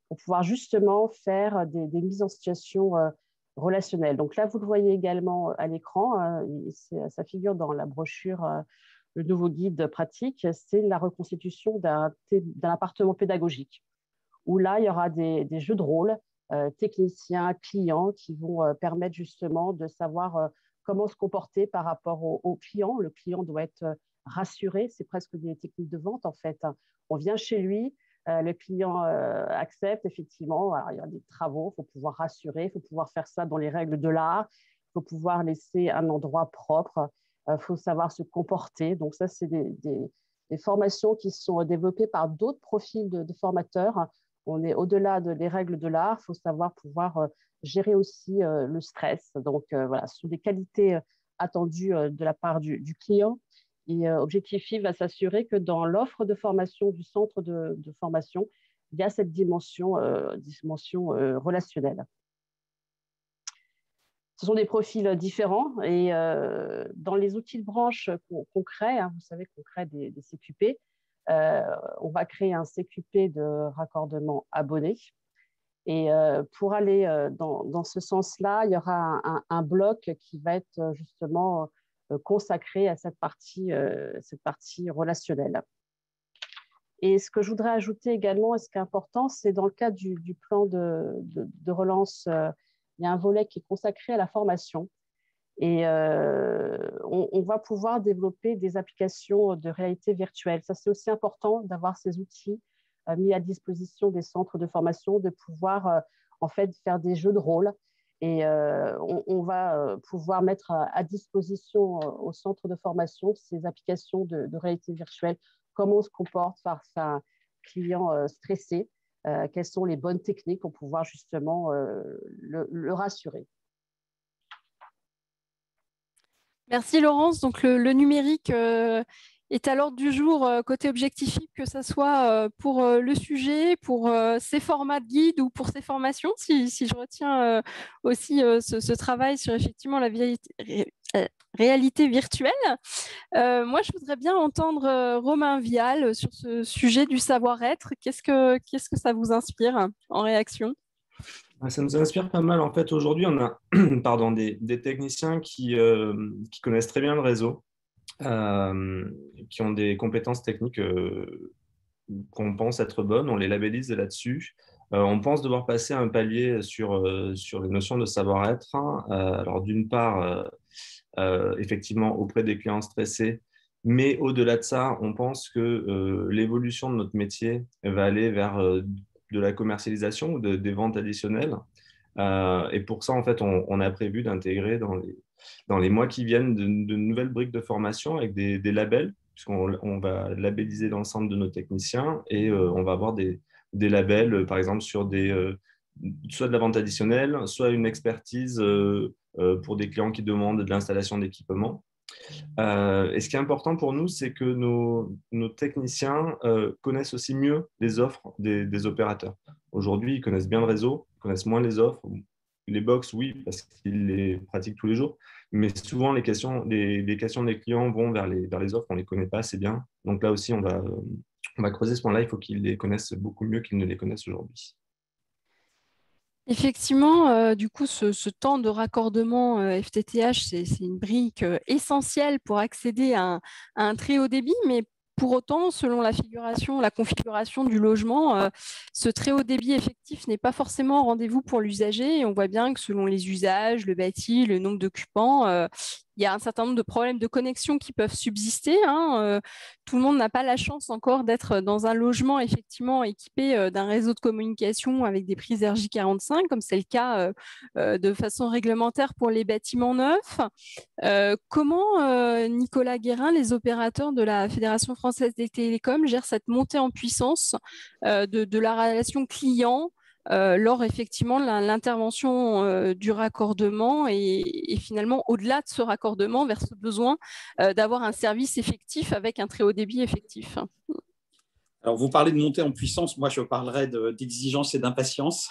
pour pouvoir justement faire des mises en situation relationnel. Donc là, vous le voyez également à l'écran, ça figure dans la brochure, le nouveau guide pratique, c'est la reconstitution d'un appartement pédagogique, où là, il y aura des jeux de rôle, techniciens, clients, qui vont permettre justement de savoir comment se comporter par rapport au client. Le client doit être rassuré, c'est presque des techniques de vente en fait. On vient chez lui, le client accepte effectivement. Alors, il y a des travaux, il faut pouvoir rassurer, il faut pouvoir faire ça dans les règles de l'art, il faut pouvoir laisser un endroit propre, il faut savoir se comporter. Donc ça, c'est des formations qui sont développées par d'autres profils de formateurs. On est au-delà des règles de l'art, il faut savoir pouvoir gérer aussi le stress. Donc voilà, ce sont des qualités attendues de la part du client. Et Objectif FIP va s'assurer que dans l'offre de formation du centre de formation, il y a cette dimension relationnelle. Ce sont des profils différents et dans les outils de branche qu'on crée, vous savez qu'on crée des CQP, on va créer un CQP de raccordement abonné. Et pour aller dans ce sens-là, il y aura un bloc qui va être justement consacré à cette partie relationnelle. Et ce que je voudrais ajouter également, et ce qui est important, c'est dans le cadre du plan de relance, il y a un volet qui est consacré à la formation. Et on va pouvoir développer des applications de réalité virtuelle. Ça, c'est aussi important d'avoir ces outils mis à disposition des centres de formation, de pouvoir en fait faire des jeux de rôle. Et on va pouvoir mettre à disposition au centre de formation ces applications de réalité virtuelle. Comment on se comporte face à un client stressé, quelles sont les bonnes techniques pour pouvoir justement le rassurer.
Merci Laurence. Donc le numérique est à l'ordre du jour côté Objectif FIP, que ce soit pour le sujet, pour ces formats de guide ou pour ces formations, si je retiens aussi ce travail sur effectivement la réalité virtuelle. Moi, je voudrais bien entendre Romain Vial sur ce sujet du savoir-être. Qu'est-ce que ça vous inspire en réaction ?
Ça nous inspire pas mal. En fait, aujourd'hui, on a des techniciens qui connaissent très bien le réseau, qui ont des compétences techniques qu'on pense être bonnes. On les labellise là-dessus. On pense devoir passer un palier sur les notions de savoir-être. Alors, d'une part, effectivement, auprès des clients stressés, mais au-delà de ça, on pense que l'évolution de notre métier va aller vers de la commercialisation ou des ventes additionnelles. Et pour ça, en fait, on a prévu d'intégrer dans les mois qui viennent de nouvelles briques de formation avec des labels, puisqu'on va labelliser l'ensemble de nos techniciens et on va avoir des labels, par exemple, sur soit de la vente additionnelle, soit une expertise pour des clients qui demandent de l'installation d'équipements. Et ce qui est important pour nous, c'est que nos techniciens connaissent aussi mieux les offres des opérateurs. Aujourd'hui, ils connaissent bien le réseau, ils connaissent moins les offres. Les box, oui, parce qu'ils les pratiquent tous les jours. Mais souvent, les questions des clients vont vers les offres, on ne les connaît pas assez bien. Donc là aussi, on va creuser ce point-là. Il faut qu'ils les connaissent beaucoup mieux qu'ils ne les connaissent aujourd'hui.
Effectivement, du coup, ce temps de raccordement FTTH, c'est une brique essentielle pour accéder à un très haut débit, mais pour autant, selon la configuration du logement, ce très haut débit effectif n'est pas forcément au rendez-vous pour l'usager. Et on voit bien que selon les usages, le bâti, le nombre d'occupants, il y a un certain nombre de problèmes de connexion qui peuvent subsister. Tout le monde n'a pas la chance encore d'être dans un logement effectivement équipé d'un réseau de communication avec des prises RJ45, comme c'est le cas de façon réglementaire pour les bâtiments neufs. Comment, Nicolas Guérin, les opérateurs de la Fédération française des télécoms gèrent cette montée en puissance de la relation client lors effectivement de l'intervention du raccordement et finalement au-delà de ce raccordement vers ce besoin d'avoir un service effectif avec un très haut débit effectif?
Alors, vous parlez de montée en puissance, moi je parlerais d'exigence et d'impatience,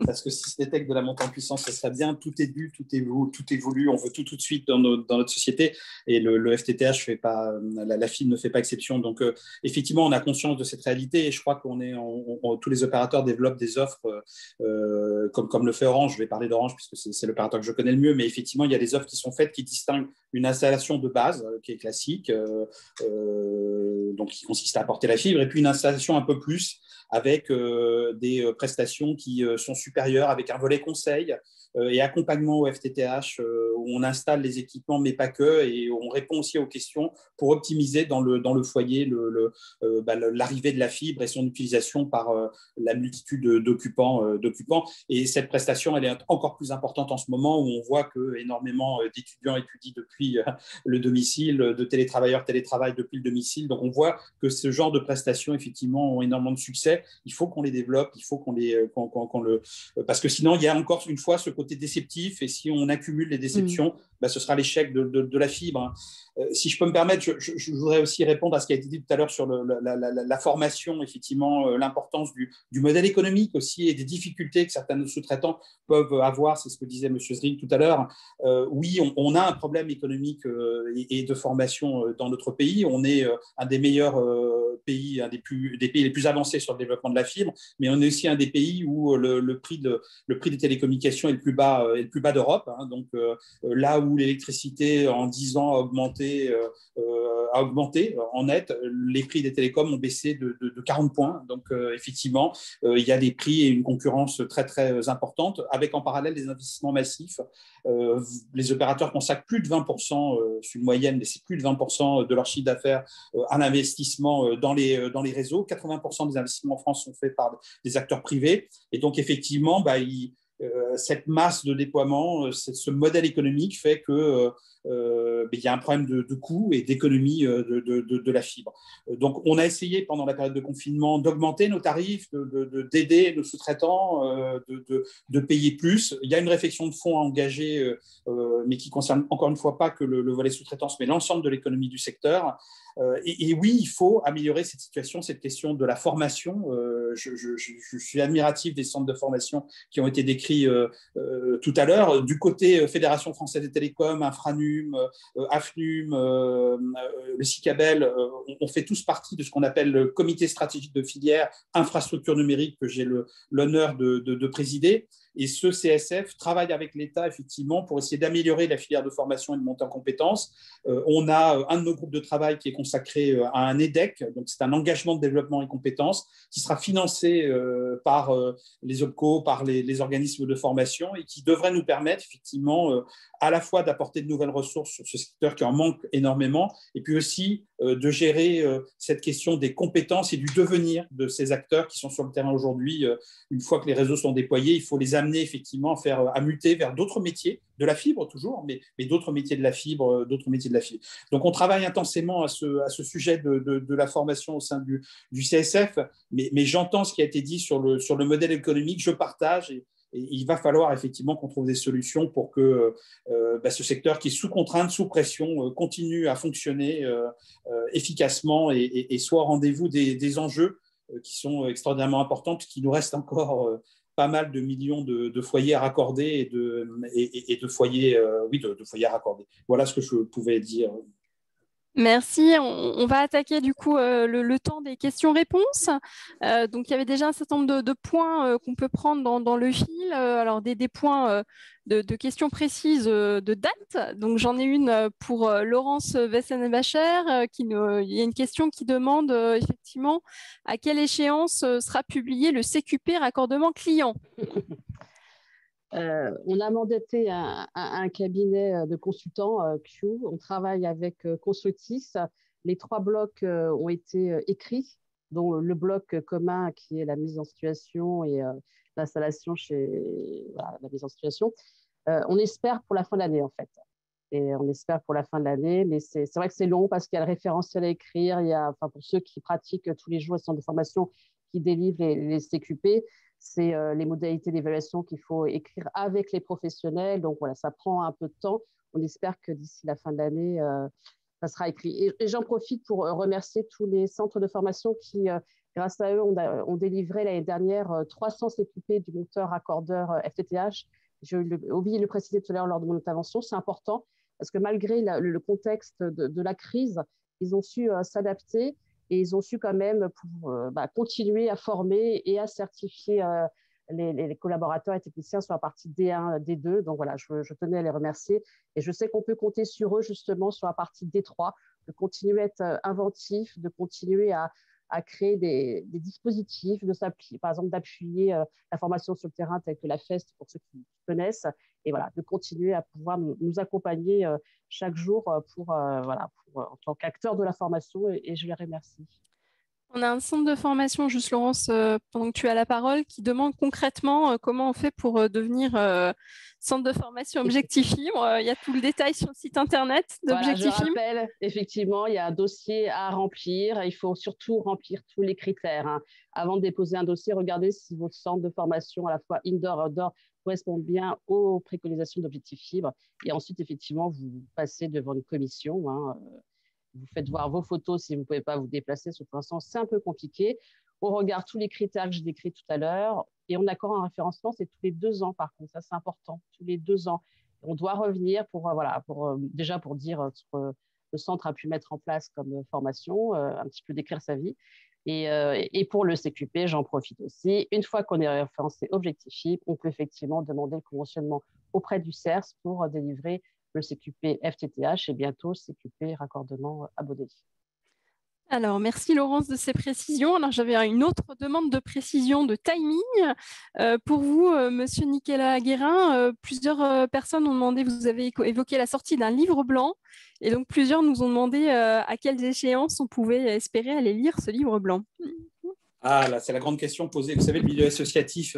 parce que si c'était que de la montée en puissance, ça serait bien, tout est dû, tout est voulu, on veut tout de suite dans notre société, et le FTTH fait pas, la FIB ne fait pas exception. Donc, effectivement, on a conscience de cette réalité, et je crois tous les opérateurs développent des offres comme le fait Orange. Je vais parler d'Orange puisque c'est l'opérateur que je connais le mieux, mais effectivement, il y a des offres qui sont faites qui distinguent une installation de base qui est classique, donc qui consiste à apporter la fibre, et puis une installation un peu plus avec des prestations qui sont supérieures, avec un volet conseil et accompagnement au FTTH, où on installe les équipements, mais pas que, et on répond aussi aux questions pour optimiser dans le foyer l'arrivée de la fibre et son utilisation par la multitude d'occupants. Et cette prestation, elle est encore plus importante en ce moment où on voit que énormément d'étudiants étudient depuis le domicile, de télétravailleurs télétravaillent depuis le domicile. Donc on voit que ce genre de prestations, effectivement, ont énormément de succès. Il faut qu'on les développe, il faut parce que sinon, il y a encore une fois ce côté déceptif, et si on accumule les déceptions, ce sera l'échec de la fibre. Si je peux me permettre, je voudrais aussi répondre à ce qui a été dit tout à l'heure sur la formation, effectivement, l'importance du modèle économique aussi, et des difficultés que certains de nos sous-traitants peuvent avoir. C'est ce que disait M. Zring tout à l'heure. Oui, on a un problème économique et de formation dans notre pays. On est un des meilleurs pays, des pays les plus avancés sur le développement de la fibre, mais on est aussi un des pays où le prix des télécommunications est le plus bas d'Europe. Donc là où l'électricité en 10 ans a augmenté en net, les prix des télécoms ont baissé de 40 points. Donc effectivement, il y a des prix et une concurrence très très importante, avec en parallèle des investissements massifs. Les opérateurs consacrent plus de 20%, c'est une moyenne, mais c'est plus de 20% de leur chiffre d'affaires à l'investissement dans les réseaux. 80% des investissements en France sont faits par des acteurs privés. Et donc effectivement, cette masse de déploiement, ce modèle économique fait que il y a un problème de coût et d'économie de la fibre. Donc, on a essayé pendant la période de confinement d'augmenter nos tarifs, d'aider nos sous-traitants, de payer plus. Il y a une réflexion de fond à engager, mais qui concerne encore une fois pas que le volet sous-traitance, mais l'ensemble de l'économie du secteur. Et oui, il faut améliorer cette situation, cette question de la formation. Je suis admiratif des centres de formation qui ont été décrits tout à l'heure. Du côté Fédération française des télécoms, Infranum, AFNUM, le CICABEL, on fait tous partie de ce qu'on appelle le comité stratégique de filière infrastructure numérique que j'ai l'honneur de présider. Et ce CSF travaille avec l'État, effectivement, pour essayer d'améliorer la filière de formation et de montée en compétences. On a un de nos groupes de travail qui est consacré à un EDEC, donc c'est un engagement de développement et compétences, qui sera financé par les OPCO, par les organismes de formation, et qui devrait nous permettre, effectivement, à la fois d'apporter de nouvelles ressources sur ce secteur qui en manque énormément, et puis aussi de gérer cette question des compétences et du devenir de ces acteurs qui sont sur le terrain aujourd'hui. Une fois que les réseaux sont déployés, il faut les amener effectivement à muter vers d'autres métiers, de la fibre toujours, mais d'autres métiers de la fibre, Donc on travaille intensément à ce sujet de la formation au sein du CSF, mais j'entends ce qui a été dit sur le modèle économique, je partage, et il va falloir effectivement qu'on trouve des solutions pour que ce secteur qui est sous contrainte, sous pression, continue à fonctionner efficacement et soit au rendez-vous des enjeux qui sont extraordinairement importants, puisqu'il nous reste encore pas mal de millions de foyers à raccorder et de foyers à raccorder. Voilà ce que je pouvais dire.
Merci. On va attaquer du coup le temps des questions-réponses. Donc, il y avait déjà un certain nombre de points qu'on peut prendre dans le fil. Alors, des points de questions précises de date. Donc, j'en ai une pour Laurence Wessenbacher. Il y a une question qui demande effectivement à quelle échéance sera publié le CQP raccordement client.
On a mandaté un cabinet de consultants, Q. On travaille avec Constructis. Les 3 blocs ont été écrits, dont le bloc commun qui est la mise en situation et l'installation la mise en situation. On espère pour la fin de l'année, en fait. Et on espère pour la fin de l'année, mais c'est vrai que c'est long parce qu'il y a le référentiel à écrire. Il y a, pour ceux qui pratiquent tous les jours les centres de formation qui délivrent les CQP, c'est les modalités d'évaluation qu'il faut écrire avec les professionnels. Donc voilà, ça prend un peu de temps. On espère que d'ici la fin de l'année, ça sera écrit. Et j'en profite pour remercier tous les centres de formation qui, grâce à eux, ont délivré l'année dernière 300 CQP du moteur raccordeur FTTH. J'ai oublié de le préciser tout à l'heure lors de mon intervention, c'est important parce que malgré le contexte de la crise, ils ont su s'adapter et ils ont su quand même continuer à former et à certifier les collaborateurs et techniciens sur la partie D1, D2. Donc voilà, je tenais à les remercier. Et je sais qu'on peut compter sur eux justement sur la partie D3, de continuer à être inventif, de continuer à créer des dispositifs, par exemple d'appuyer la formation sur le terrain telle que la FEST pour ceux qui connaissent, et voilà, de continuer à pouvoir nous accompagner chaque jour en tant qu'acteur de la formation, et je les remercie.
On a un centre de formation, juste Laurence, pendant que tu as la parole, qui demande concrètement comment on fait pour devenir centre de formation Objectif Fibre. Il y a tout le détail sur le site internet d'Objectif Fibre.
Je rappelle, effectivement, il y a un dossier à remplir. Il faut surtout remplir tous les critères. Hein. Avant de déposer un dossier, regardez si votre centre de formation, à la fois indoor et outdoor, correspond bien aux préconisations d'Objectif Fibre. Et ensuite, effectivement, vous passez devant une commission. Hein. Vous faites voir vos photos si vous ne pouvez pas vous déplacer. Pour l'instant, c'est un peu compliqué. On regarde tous les critères que j'ai décrits tout à l'heure et on accorde un référencement, c'est tous les 2 ans par contre. Ça, c'est important, tous les 2 ans. On doit revenir déjà pour dire ce que le centre a pu mettre en place comme formation, un petit peu décrire sa vie. Et pour le CQP, j'en profite aussi. Une fois qu'on est référencé Objectif Fibre, on peut effectivement demander le conventionnement auprès du CERS pour délivrer le CQP FTTH et bientôt CQP raccordement abonné.
Alors, merci Laurence de ces précisions. Alors, j'avais une autre demande de précision de timing. Pour vous, monsieur Nicolas Guérin, plusieurs personnes ont demandé, vous avez évoqué la sortie d'un livre blanc, et donc plusieurs nous ont demandé à quelles échéances on pouvait espérer aller lire ce livre blanc.
Ah, là, c'est la grande question posée. Vous savez, le milieu associatif,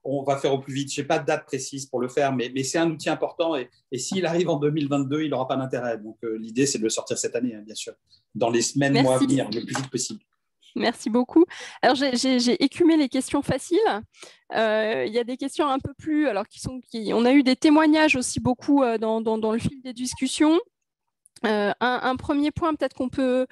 on va faire au plus vite. Je n'ai pas de date précise pour le faire, mais c'est un outil important. Et s'il arrive en 2022, il n'aura pas d'intérêt. Donc, l'idée, c'est de le sortir cette année, hein, bien sûr, dans les semaines, mois à venir, le plus vite possible.
Merci beaucoup. Alors, j'ai écumé les questions faciles. Il y a des questions un peu plus… on a eu des témoignages aussi beaucoup dans le fil des discussions. Un premier point peut-être qu'on peut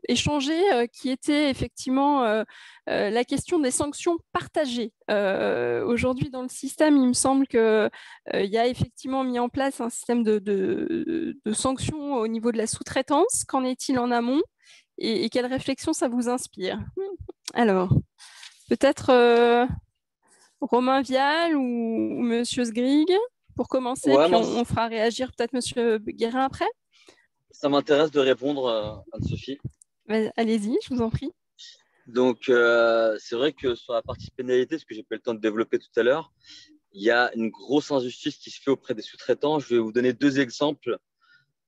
échanger, qui était effectivement la question des sanctions partagées. Aujourd'hui, dans le système, il me semble qu'il y a effectivement mis en place un système de sanctions au niveau de la sous-traitance. Qu'en est-il en amont et quelle réflexion ça vous inspire? Alors, peut-être Romain Vial ou Monsieur Sgrig pour commencer,
ouais,
puis on fera réagir peut-être Monsieur Guérin après.
Ça m'intéresse de répondre, Anne-Sophie.
Allez-y, je vous en prie.
Donc, c'est vrai que sur la partie pénalité, ce que j'ai pas eu le temps de développer tout à l'heure, il y a une grosse injustice qui se fait auprès des sous-traitants. Je vais vous donner 2 exemples.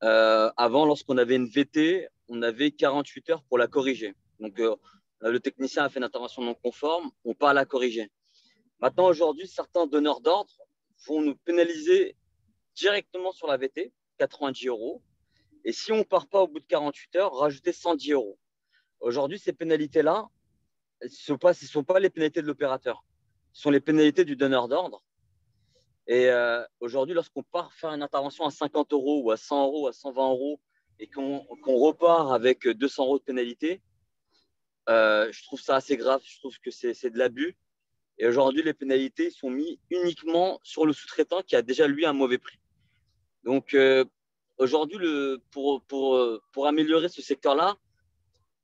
Avant, lorsqu'on avait une VT, on avait 48 heures pour la corriger. Donc, le technicien a fait une intervention non conforme, on part la corriger. Maintenant, aujourd'hui, certains donneurs d'ordre vont nous pénaliser directement sur la VT, 90 €. Et si on ne part pas au bout de 48 heures, rajouter 110 €. Aujourd'hui, ces pénalités-là, ce ne sont pas les pénalités de l'opérateur. Ce sont les pénalités du donneur d'ordre. Et aujourd'hui, lorsqu'on part faire une intervention à 50 € ou à 100 € ou à 120 € et qu'on repart avec 200 € de pénalité, je trouve ça assez grave. Je trouve que c'est de l'abus. Et aujourd'hui, les pénalités sont mises uniquement sur le sous-traitant qui a déjà, lui, un mauvais prix. Donc, aujourd'hui, pour améliorer ce secteur-là,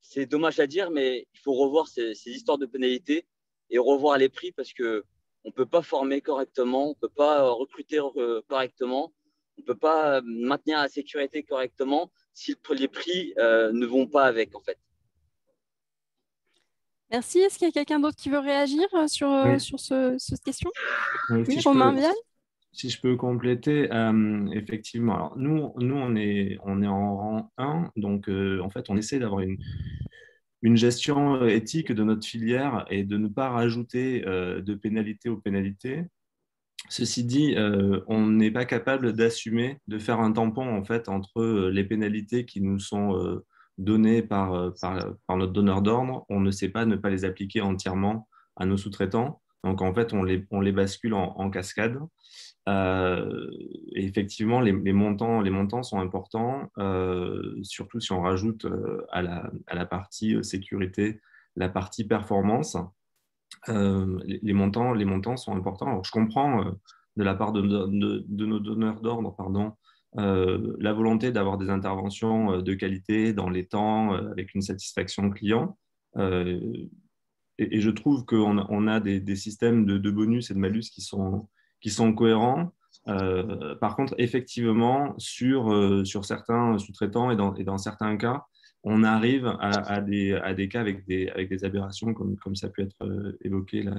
c'est dommage à dire, mais il faut revoir ces histoires de pénalités et revoir les prix parce qu'on ne peut pas former correctement, on ne peut pas recruter correctement, on ne peut pas maintenir la sécurité correctement si les prix ne vont pas avec, en fait.
Merci. Est-ce qu'il y a quelqu'un d'autre qui veut réagir sur cette question?
Oui,
Romain Vial.
Si je peux compléter, effectivement. Alors, nous on est en rang 1, donc en fait, on essaie d'avoir une gestion éthique de notre filière et de ne pas rajouter de pénalités aux pénalités. Ceci dit, on n'est pas capable d'assumer, de faire un tampon en fait, entre les pénalités qui nous sont données par notre donneur d'ordre. On ne sait pas ne pas les appliquer entièrement à nos sous-traitants. Donc, en fait, on les bascule en cascade. Et effectivement, les montants sont importants, surtout si on rajoute à la partie sécurité la partie performance. Les montants sont importants. Alors, je comprends de la part de nos donneurs d'ordre, la volonté d'avoir des interventions de qualité dans les temps, avec une satisfaction client. Et je trouve qu'on a des systèmes de bonus et de malus qui sont cohérents. Par contre, effectivement, sur certains sous-traitants et dans certains cas, on arrive à des cas avec des aberrations, comme ça a pu être évoqué là,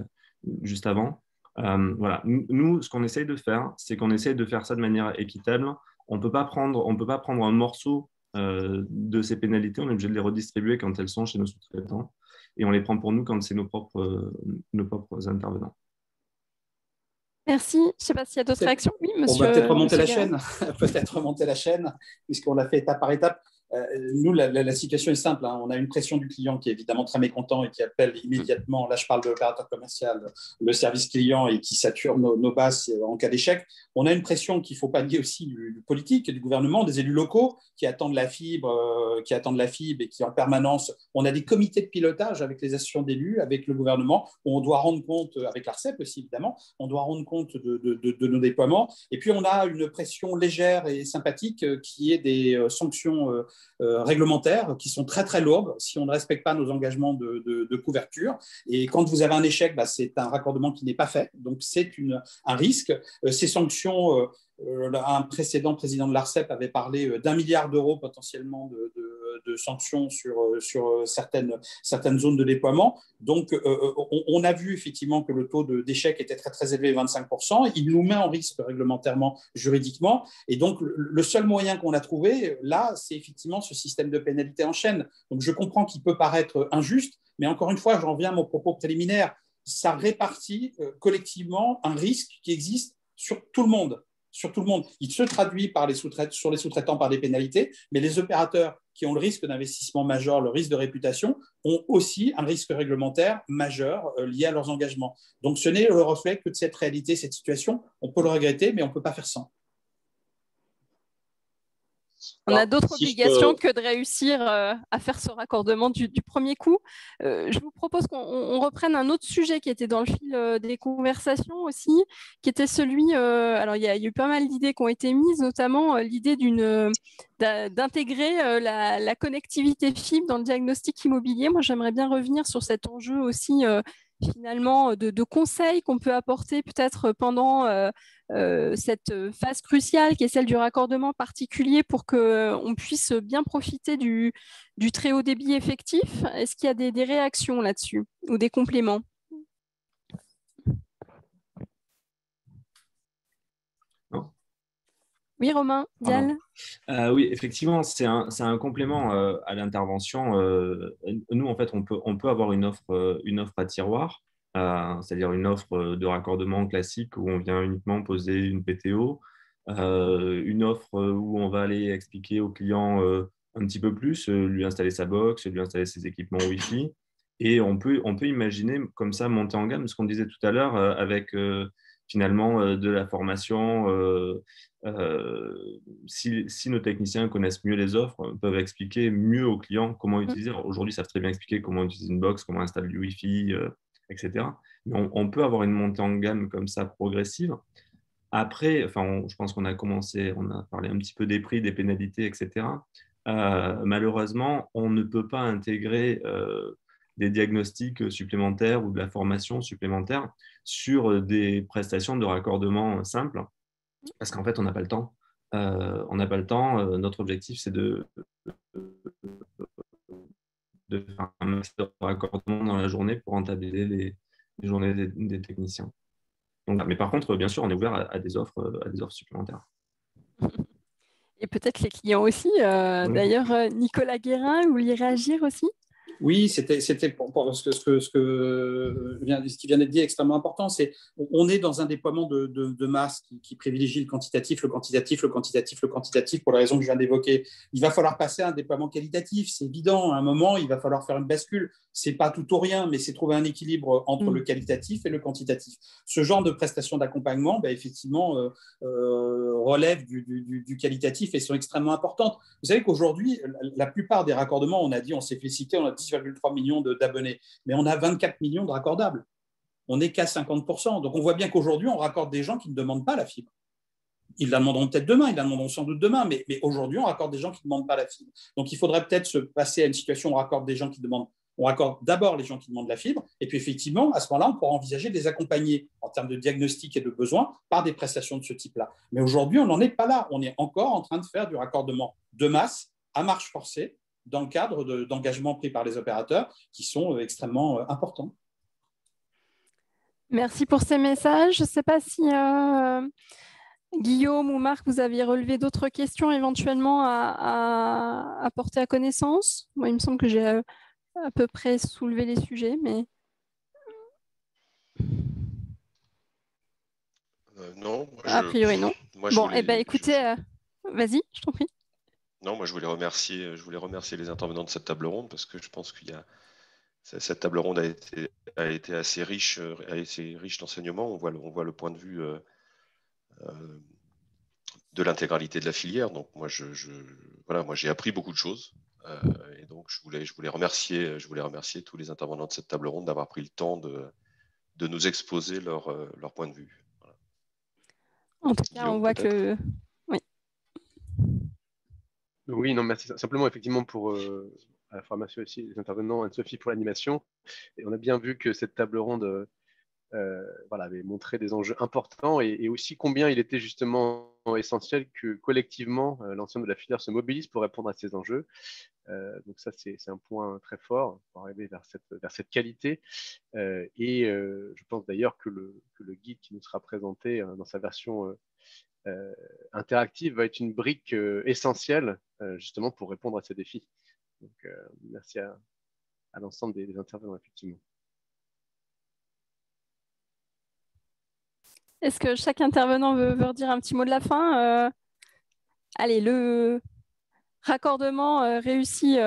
juste avant. Voilà. Nous, ce qu'on essaye de faire, c'est qu'on essaye de faire ça de manière équitable. On ne peut pas prendre un morceau de ces pénalités, on est obligé de les redistribuer quand elles sont chez nos sous-traitants, et on les prend pour nous quand c'est nos propres intervenants.
Merci. Je ne sais pas s'il y a d'autres réactions. Oui, monsieur.
On va peut-être remonter la chaîne, puisqu'on l'a fait étape par étape. Nous, la situation est simple. On a une pression du client qui est évidemment très mécontent et qui appelle immédiatement, là je parle de l'opérateur commercial, le service client, et qui sature nos bases en cas d'échec. On a une pression qu'il ne faut pas nier aussi du politique, du gouvernement, des élus locaux qui attendent la fibre, et qui en permanence, on a des comités de pilotage avec les associations d'élus, avec le gouvernement, où on doit rendre compte, avec l'ARCEP aussi évidemment, on doit rendre compte de nos déploiements. Et puis on a une pression légère et sympathique qui est des sanctions réglementaires qui sont très très lourdes si on ne respecte pas nos engagements de couverture. Et quand vous avez un échec, c'est un raccordement qui n'est pas fait, donc c'est un risque. Ces sanctions, un précédent président de l'ARCEP avait parlé d'1 milliard d'euros potentiellement de sanctions sur certaines zones de déploiement. Donc on a vu effectivement que le taux d'échec était très très élevé, 25%. Il nous met en risque réglementairement, juridiquement. Et donc le seul moyen qu'on a trouvé là, c'est effectivement ce système de pénalité en chaîne. Donc je comprends qu'il peut paraître injuste, mais encore une fois, j'en viens à mon propos préliminaire. Ça répartit collectivement un risque qui existe sur tout le monde. Il se traduit sur les sous-traitants par des pénalités, mais les opérateurs qui ont le risque d'investissement majeur, le risque de réputation, ont aussi un risque réglementaire majeur lié à leurs engagements. Donc ce n'est le reflet que de cette réalité, cette situation. On peut le regretter, mais on ne peut pas faire sans.
On a d'autres obligations que de réussir à faire ce raccordement du premier coup. Je vous propose qu'on reprenne un autre sujet qui était dans le fil des conversations aussi, qui était celui, alors il y a eu pas mal d'idées qui ont été mises, notamment l'idée d'intégrer la connectivité fibre dans le diagnostic immobilier. Moi, j'aimerais bien revenir sur cet enjeu aussi finalement de conseils qu'on peut apporter peut-être pendant cette phase cruciale qui est celle du raccordement particulier pour qu'on puisse bien profiter du très haut débit effectif. Est-ce qu'il y a des réactions là-dessus ou des compléments? Oui, Romain, Dial.
Oui, effectivement, c'est un complément à l'intervention. Nous, en fait, on peut avoir une offre à tiroir, c'est-à-dire une offre de raccordement classique où on vient uniquement poser une PTO, une offre où on va aller expliquer au client un petit peu plus, lui installer sa box, lui installer ses équipements Wi-Fi. Et on peut imaginer comme ça monter en gamme, ce qu'on disait tout à l'heure, avec finalement de la formation. Si nos techniciens connaissent mieux les offres, peuvent expliquer mieux aux clients comment utiliser. Aujourd'hui, ils savent très bien expliquer comment utiliser une box, comment installer du Wi-Fi, etc. Mais on peut avoir une montée en gamme comme ça progressive. Après, je pense qu'on a commencé, on a parlé un petit peu des prix, des pénalités, etc. Malheureusement, on ne peut pas intégrer des diagnostics supplémentaires ou de la formation supplémentaire sur des prestations de raccordement simples, parce qu'en fait, on n'a pas le temps. Notre objectif, c'est de faire un max de raccordement dans la journée pour rentabiliser les journées des techniciens. Donc, mais par contre, bien sûr, on est ouvert à des offres supplémentaires.
Et peut-être les clients aussi. D'ailleurs, Nicolas Guérin, vous vouliez réagir aussi?
Oui, c'était pour ce qui vient d'être dit est extrêmement important. C'est on est dans un déploiement de masse qui privilégie le quantitatif pour la raison que je viens d'évoquer. Il va falloir passer à un déploiement qualitatif, c'est évident. À un moment, il va falloir faire une bascule. C'est pas tout ou rien, mais c'est trouver un équilibre entre le qualitatif et le quantitatif. Ce genre de prestations d'accompagnement, effectivement, relèvent du qualitatif et sont extrêmement importantes. Vous savez qu'aujourd'hui, la plupart des raccordements, on a dit, on s'est félicité, on a 10,3 millions d'abonnés, mais on a 24 millions de raccordables. On n'est qu'à 50%. Donc, on voit bien qu'aujourd'hui, on raccorde des gens qui ne demandent pas la fibre. Ils la demanderont peut-être demain, ils la demanderont sans doute demain, mais aujourd'hui, on raccorde des gens qui ne demandent pas la fibre. Donc, il faudrait peut-être se passer à une situation où on raccorde des gens qui demandent. On raccorde d'abord les gens qui demandent la fibre, et puis effectivement, à ce moment-là, on pourra envisager de les accompagner en termes de diagnostic et de besoins par des prestations de ce type-là. Mais aujourd'hui, on n'en est pas là. On est encore en train de faire du raccordement de masse à marche forcée dans le cadre d'engagements pris par les opérateurs qui sont extrêmement importants.
Merci pour ces messages. Je ne sais pas si Guillaume ou Marc, vous aviez relevé d'autres questions éventuellement à porter à connaissance. Moi, il me semble que j'ai à peu près soulevé les sujets, mais…
Non.
A priori, non. Bon, écoutez, vas-y, je t'en prie.
Non, moi, je voulais remercier les intervenants de cette table ronde parce que je pense qu'il y a cette table ronde a été assez riche d'enseignements. On voit le point de vue de l'intégralité de la filière. Donc moi, moi j'ai appris beaucoup de choses. Et donc je voulais remercier tous les intervenants de cette table ronde d'avoir pris le temps de nous exposer leur point de vue. Voilà.
En tout cas, Guillaume, on voit que… Oui.
Oui, non, merci. Simplement, effectivement, pour à la fois merci aussi les intervenants, Anne-Sophie pour l'animation. Et on a bien vu que cette table ronde avait montré des enjeux importants et aussi combien il était justement essentiel que collectivement l'ensemble de la filière se mobilise pour répondre à ces enjeux. Donc ça, c'est un point très fort pour arriver vers cette qualité. Je pense d'ailleurs que le guide qui nous sera présenté dans sa version interactive va être une brique essentielle justement pour répondre à ces défis. Donc merci à l'ensemble des intervenants, effectivement.
Est-ce que chaque intervenant veut redire un petit mot de la fin? Allez, le raccordement réussi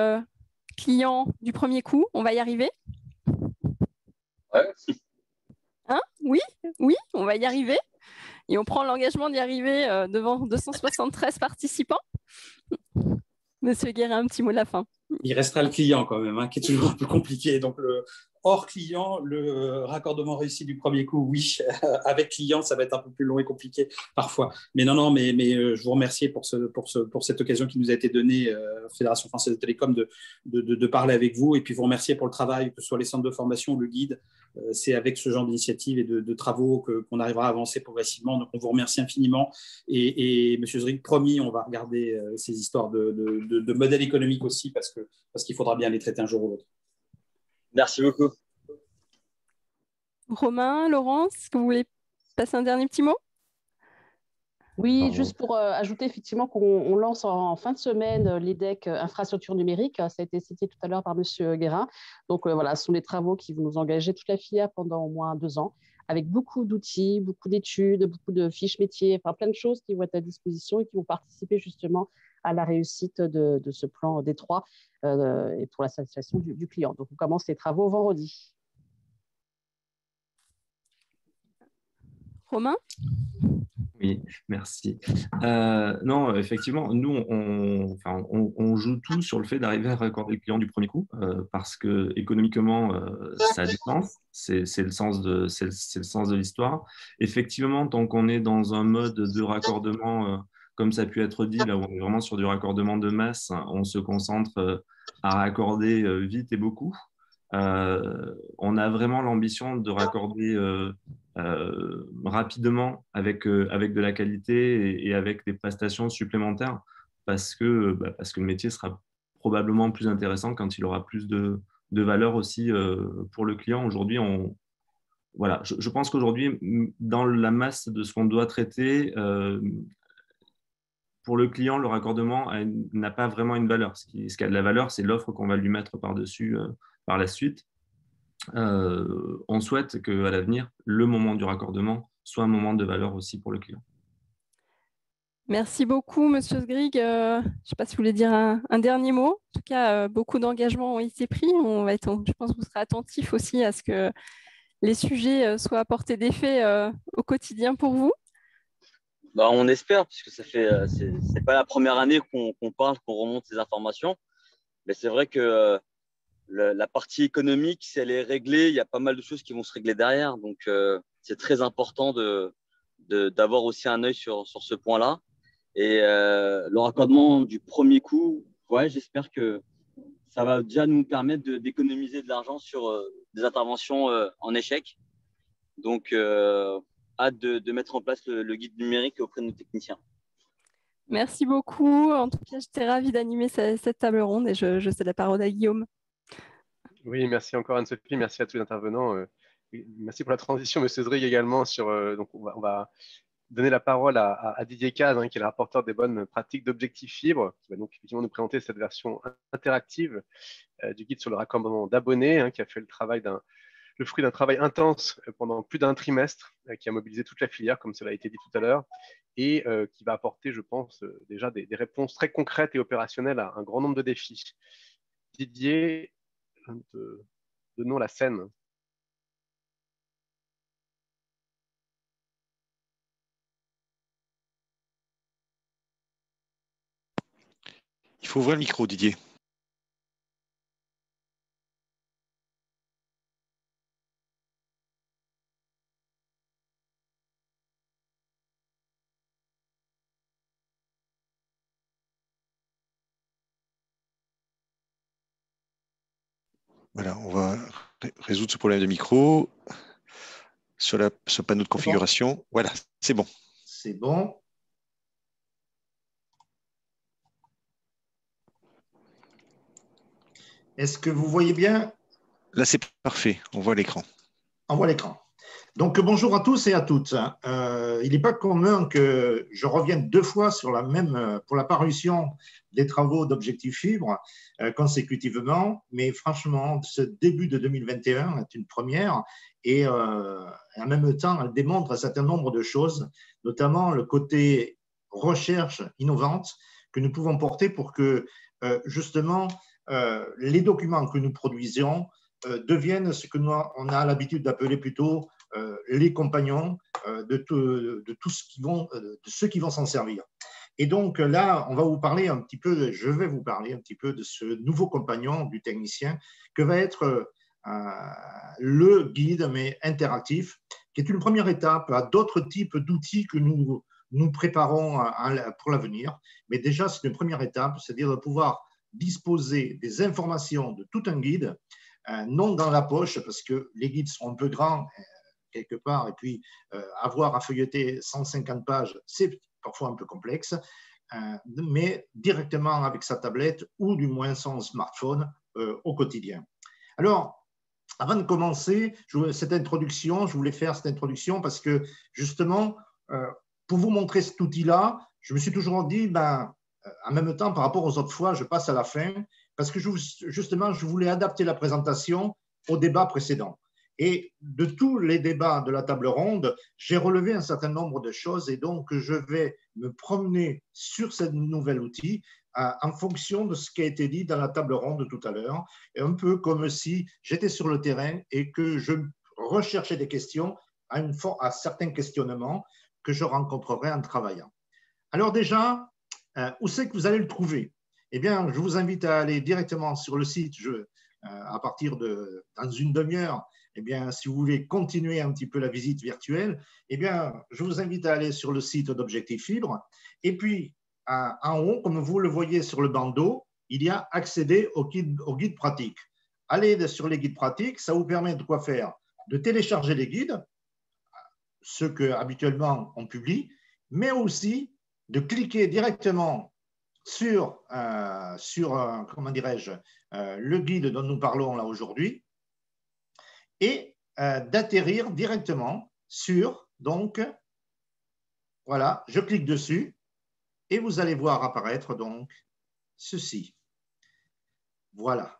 client du premier coup, on va y arriver?
Ouais.
Hein? Oui, on va y arriver. Et on prend l'engagement d'y arriver devant 273 participants. Monsieur Guérin, un petit mot de la fin.
Il restera le client quand même, qui est toujours un peu compliqué. Donc, hors client, le raccordement réussi du premier coup, oui. Avec client, ça va être un peu plus long et compliqué parfois. Mais non, mais je vous remercie pour cette occasion qui nous a été donnée, Fédération Française de Télécom, de parler avec vous. Et puis vous remercier pour le travail, que ce soit les centres de formation ou le guide. C'est avec ce genre d'initiative et de travaux qu'on arrivera à avancer progressivement. Donc, on vous remercie infiniment. Et Monsieur Zrig, promis, on va regarder ces histoires de modèle économique aussi parce qu'il faudra bien les traiter un jour ou l'autre.
Merci beaucoup.
Romain, Laurence, est-ce que vous voulez passer un dernier petit mot?
Oui, juste pour ajouter effectivement qu'on lance en fin de semaine l'EDEC infrastructure numérique. Ça a été cité tout à l'heure par M. Guérin. Donc voilà, ce sont des travaux qui vont nous engager toute la filière pendant au moins 2 ans, avec beaucoup d'outils, beaucoup d'études, beaucoup de fiches métiers, enfin plein de choses qui vont être à disposition et qui vont participer justement à la réussite de ce plan D3 et pour la satisfaction du client. Donc on commence les travaux vendredi.
Romain?
Oui, merci. Non, effectivement, nous, on joue tout sur le fait d'arriver à raccorder le client du premier coup, parce que économiquement, ça a du sens. C'est le sens de l'histoire. Effectivement, tant qu'on est dans un mode de raccordement, comme ça a pu être dit, là où on est vraiment sur du raccordement de masse, on se concentre à raccorder vite et beaucoup. On a vraiment l'ambition de raccorder rapidement avec de la qualité et avec des prestations supplémentaires parce que le métier sera probablement plus intéressant quand il aura plus de valeur aussi pour le client. Aujourd'hui, voilà, je pense qu'aujourd'hui, dans la masse de ce qu'on doit traiter, pour le client, le raccordement n'a pas vraiment une valeur. Ce qui a de la valeur, c'est l'offre qu'on va lui mettre par-dessus par la suite. On souhaite qu'à l'avenir, le moment du raccordement soit un moment de valeur aussi pour le client.
Merci beaucoup, Monsieur Sgrig. Je ne sais pas si vous voulez dire un dernier mot. En tout cas, beaucoup d'engagements ont été pris. Je pense que vous serez attentifs aussi à ce que les sujets soient à portée d'effet au quotidien pour vous.
Bah, on espère, puisque c'est pas la première année qu'on parle, qu'on remonte ces informations. Mais c'est vrai que la partie économique, si elle est réglée, il y a pas mal de choses qui vont se régler derrière. Donc, c'est très important d'avoir aussi un œil sur ce point-là. Et le raccordement du premier coup, ouais, j'espère que ça va déjà nous permettre d'économiser de l'argent sur des interventions en échec. Donc, hâte de mettre en place le guide numérique auprès de nos techniciens.
Merci beaucoup. En tout cas, j'étais ravie d'animer cette table ronde et je cède la parole à Guillaume.
Oui, merci encore Anne-Sophie, merci à tous les intervenants. Merci pour la transition, Monsieur Sgrig également. Donc on va donner la parole à Didier Caz, qui est le rapporteur des bonnes pratiques d'Objectif Fibre, qui va donc effectivement nous présenter cette version interactive du guide sur le raccordement d'abonnés, qui a fait le fruit d'un travail intense pendant plus d'un trimestre, qui a mobilisé toute la filière, comme cela a été dit tout à l'heure, et qui va apporter, je pense, déjà des réponses très concrètes et opérationnelles à un grand nombre de défis. Didier, donnons la scène.
Il faut ouvrir le micro, Didier. Voilà, on va résoudre ce problème de micro sur ce panneau de configuration. Bon. Voilà, c'est bon.
C'est bon. Est-ce que vous voyez bien?
Là, c'est parfait. On voit l'écran.
On voit l'écran. Donc, bonjour à tous et à toutes. Il n'est pas commun que je revienne deux fois pour la parution des travaux d'Objectif Fibre consécutivement, mais franchement, ce début de 2021 est une première et en même temps, elle démontre un certain nombre de choses, notamment le côté recherche innovante que nous pouvons porter pour que justement les documents que nous produisions deviennent ce que on a l'habitude d'appeler plutôt les compagnons de ceux qui vont s'en servir. Et donc là, je vais vous parler un petit peu de ce nouveau compagnon du technicien que va être le guide, mais interactif, qui est une première étape à d'autres types d'outils que nous préparons pour l'avenir. Mais déjà, c'est une première étape, c'est-à-dire de pouvoir disposer des informations de tout un guide, non dans la poche, parce que les guides sont un peu grands quelque part, et puis avoir à feuilleter 150 pages, c'est parfois un peu complexe, mais directement avec sa tablette ou du moins son smartphone au quotidien. Alors, avant de commencer cette introduction, je voulais faire cette introduction parce que justement, pour vous montrer cet outil-là, je me suis toujours dit, en même temps, par rapport aux autres fois, je passe à la fin, parce que justement, je voulais adapter la présentation au débat précédent. Et de tous les débats de la table ronde, j'ai relevé un certain nombre de choses et donc je vais me promener sur ce nouvel outil en fonction de ce qui a été dit dans la table ronde tout à l'heure, un peu comme si j'étais sur le terrain et que je recherchais des questions à certains questionnements que je rencontrerai en travaillant. Alors déjà, où c'est que vous allez le trouver? Eh bien, je vous invite à aller directement sur le site à partir dans une demi-heure. Eh bien, si vous voulez continuer un petit peu la visite virtuelle, eh bien, je vous invite à aller sur le site d'Objectif Fibre. Et puis, en haut, comme vous le voyez sur le bandeau, il y a accéder au guide pratique. Allez sur les guides pratiques, ça vous permet de quoi faire? De télécharger les guides, ceux qu'habituellement on publie, mais aussi de cliquer directement sur comment dirais-je, le guide dont nous parlons là aujourd'hui, et d'atterrir directement sur, donc, voilà, je clique dessus, et vous allez voir apparaître donc ceci. Voilà.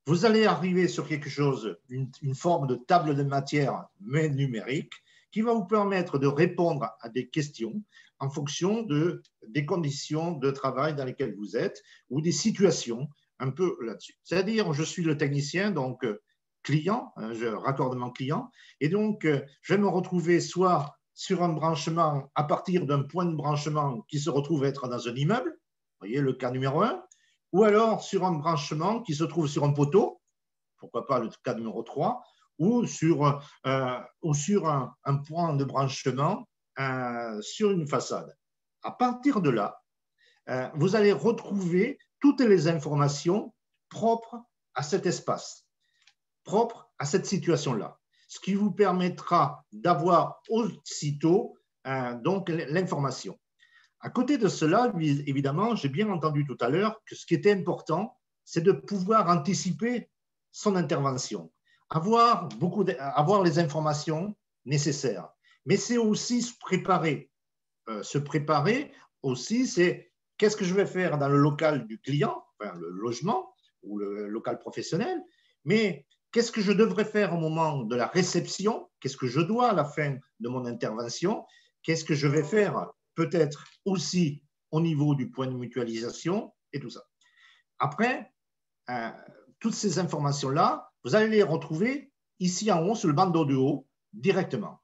Vous allez arriver sur quelque chose, une forme de table de matière, mais numérique, qui va vous permettre de répondre à des questions en fonction des conditions de travail dans lesquelles vous êtes ou des situations un peu là-dessus. C'est-à-dire, je suis le technicien, donc client, raccordement client, et donc je vais me retrouver soit sur un branchement à partir d'un point de branchement qui se retrouve être dans un immeuble, vous voyez le cas numéro 1, ou alors sur un branchement qui se trouve sur un poteau, pourquoi pas le cas numéro 3, ou sur un point de branchement sur une façade. À partir de là, vous allez retrouver toutes les informations propres à cet espace, propres à cette situation-là, ce qui vous permettra d'avoir aussitôt donc l'information. À côté de cela, évidemment, j'ai bien entendu tout à l'heure que ce qui était important, c'est de pouvoir anticiper son intervention, avoir les informations nécessaires. Mais c'est aussi se préparer. Se préparer aussi, c'est qu'est-ce que je vais faire dans le local du client, enfin, le logement ou le local professionnel, mais qu'est-ce que je devrais faire au moment de la réception, qu'est-ce que je dois à la fin de mon intervention, qu'est-ce que je vais faire peut-être aussi au niveau du point de mutualisation et tout ça. Après, toutes ces informations-là, vous allez les retrouver ici en haut, sur le bandeau de haut, directement.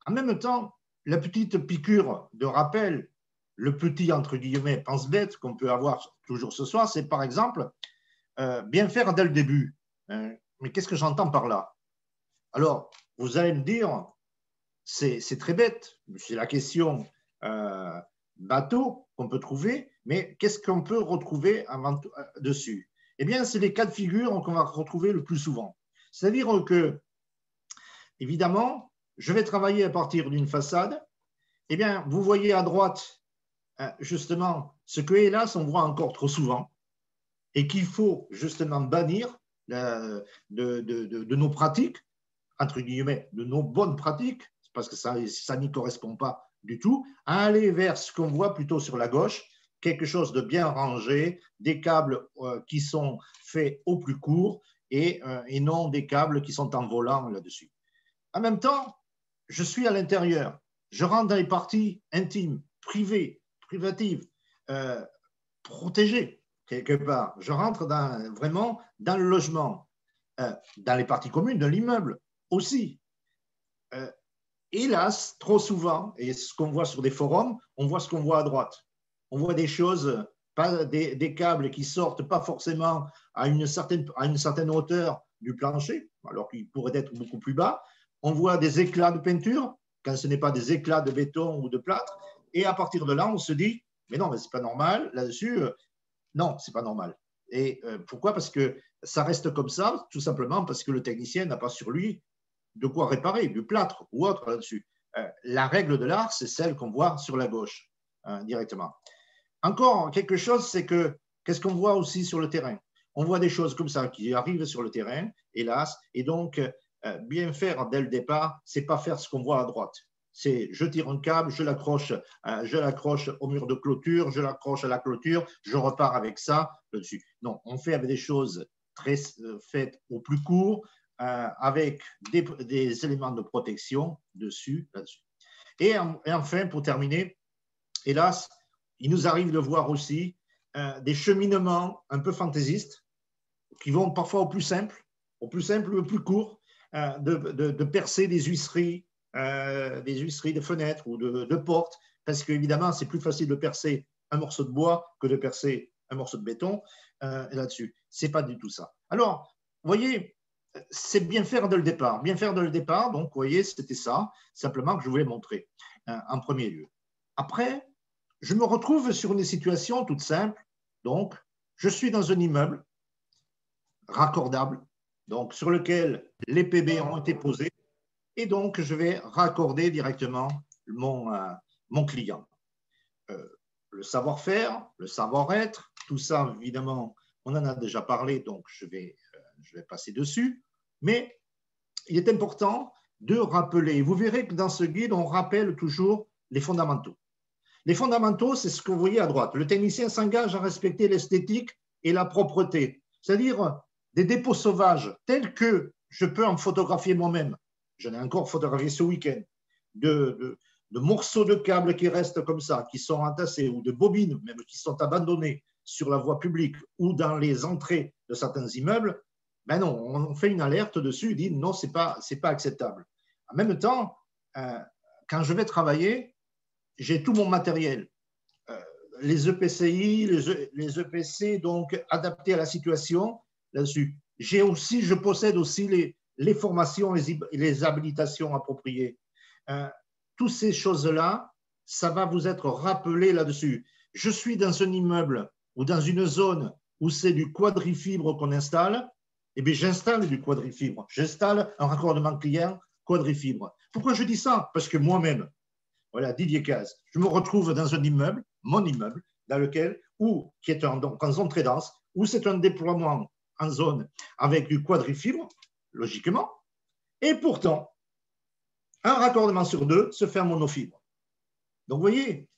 En même temps, la petite piqûre de rappel, le petit, entre guillemets, pense-bête qu'on peut avoir toujours ce soir, c'est par exemple, bien faire dès le début. Mais qu'est-ce que j'entends par là? Alors, vous allez me dire, c'est très bête, c'est la question bateau qu'on peut trouver, mais qu'est-ce qu'on peut retrouver dessus? Eh bien, c'est les cas de figure qu'on va retrouver le plus souvent. C'est-à-dire que, évidemment, je vais travailler à partir d'une façade. Eh bien, vous voyez à droite, justement, ce que, hélas, on voit encore trop souvent et qu'il faut justement bannir de nos pratiques, entre guillemets, de nos bonnes pratiques, parce que ça n'y correspond pas du tout, à aller vers ce qu'on voit plutôt sur la gauche, quelque chose de bien rangé, des câbles qui sont faits au plus court et non des câbles qui sont en volant là-dessus. En même temps, je suis à l'intérieur, je rentre dans les parties intimes, privées, privatives, protégées quelque part. Je rentre vraiment dans le logement, dans les parties communes de l'immeuble aussi. Hélas, trop souvent, et ce qu'on voit sur des forums, on voit ce qu'on voit à droite. On voit des choses, des câbles qui sortent pas forcément à une certaine hauteur du plancher, alors qu'ils pourraient être beaucoup plus bas. On voit des éclats de peinture, quand ce n'est pas des éclats de béton ou de plâtre. Et à partir de là, on se dit, mais non, mais c'est pas normal, là-dessus, non, c'est pas normal. Et pourquoi? Parce que ça reste comme ça, tout simplement parce que le technicien n'a pas sur lui de quoi réparer, du plâtre ou autre là-dessus. La règle de l'art, c'est celle qu'on voit sur la gauche, directement. Encore quelque chose, c'est que, qu'est-ce qu'on voit aussi sur le terrain? On voit des choses comme ça qui arrivent sur le terrain, hélas, et donc, bien faire dès le départ, c'est pas faire ce qu'on voit à droite. C'est je tire un câble, je l'accroche au mur de clôture, je l'accroche à la clôture, je repars avec ça là-dessus. Non, on fait avec des choses très faites au plus court, avec des éléments de protection dessus, là-dessus. Et enfin, pour terminer, hélas, il nous arrive de voir aussi des cheminements un peu fantaisistes qui vont parfois au plus simple, au plus court, de percer des huisseries de fenêtres ou de portes, parce qu'évidemment, c'est plus facile de percer un morceau de bois que de percer un morceau de béton là-dessus. Ce n'est pas du tout ça. Alors, vous voyez, c'est bien faire dès le départ. Bien faire dès le départ, donc, vous voyez, c'était ça, simplement que je voulais montrer en premier lieu. Après, je me retrouve sur une situation toute simple. Donc, je suis dans un immeuble raccordable, donc sur lequel les PB ont été posés, et donc je vais raccorder directement mon client. Le savoir-faire, le savoir-être, tout ça, évidemment, on en a déjà parlé, donc je vais passer dessus, mais il est important de rappeler. Vous verrez que dans ce guide, on rappelle toujours les fondamentaux. Les fondamentaux, c'est ce que vous voyez à droite. Le technicien s'engage à respecter l'esthétique et la propreté, c'est-à-dire des dépôts sauvages tels que je peux en photographier moi-même. J'en ai encore photographié ce week-end, de morceaux de câbles qui restent comme ça, qui sont entassés, ou de bobines même qui sont abandonnées sur la voie publique ou dans les entrées de certains immeubles. Ben non, on fait une alerte dessus, dit non, c'est pas acceptable. En même temps, quand je vais travailler, j'ai tout mon matériel. Les EPCI, les EPC, donc adaptés à la situation là-dessus. Je possède aussi les formations, les habilitations appropriées. Toutes ces choses-là, ça va vous être rappelé là-dessus. Je suis dans un immeuble ou dans une zone où c'est du quadrifibre qu'on installe, eh bien, j'installe du quadrifibre. J'installe un raccordement client quadrifibre. Pourquoi je dis ça? Parce que moi-même, voilà, Didier Caz, je me retrouve dans un immeuble, mon immeuble, dans lequel, qui est donc en zone très dense, où c'est un déploiement en zone avec du quadrifibre, logiquement, et pourtant, un raccordement sur 2 se fait en monofibre. Donc, vous voyez,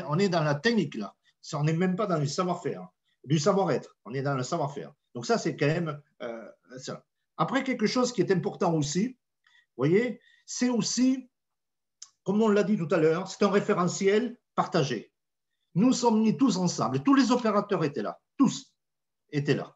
on est dans la technique, là. On n'est même pas dans le savoir-faire, du savoir-être, on est dans le savoir-faire. Donc, ça, c'est quand même ça. Après, quelque chose qui est important aussi, vous voyez, c'est aussi, comme on l'a dit tout à l'heure, c'est un référentiel partagé. Nous sommes mis tous ensemble, tous les opérateurs étaient là, tous étaient là.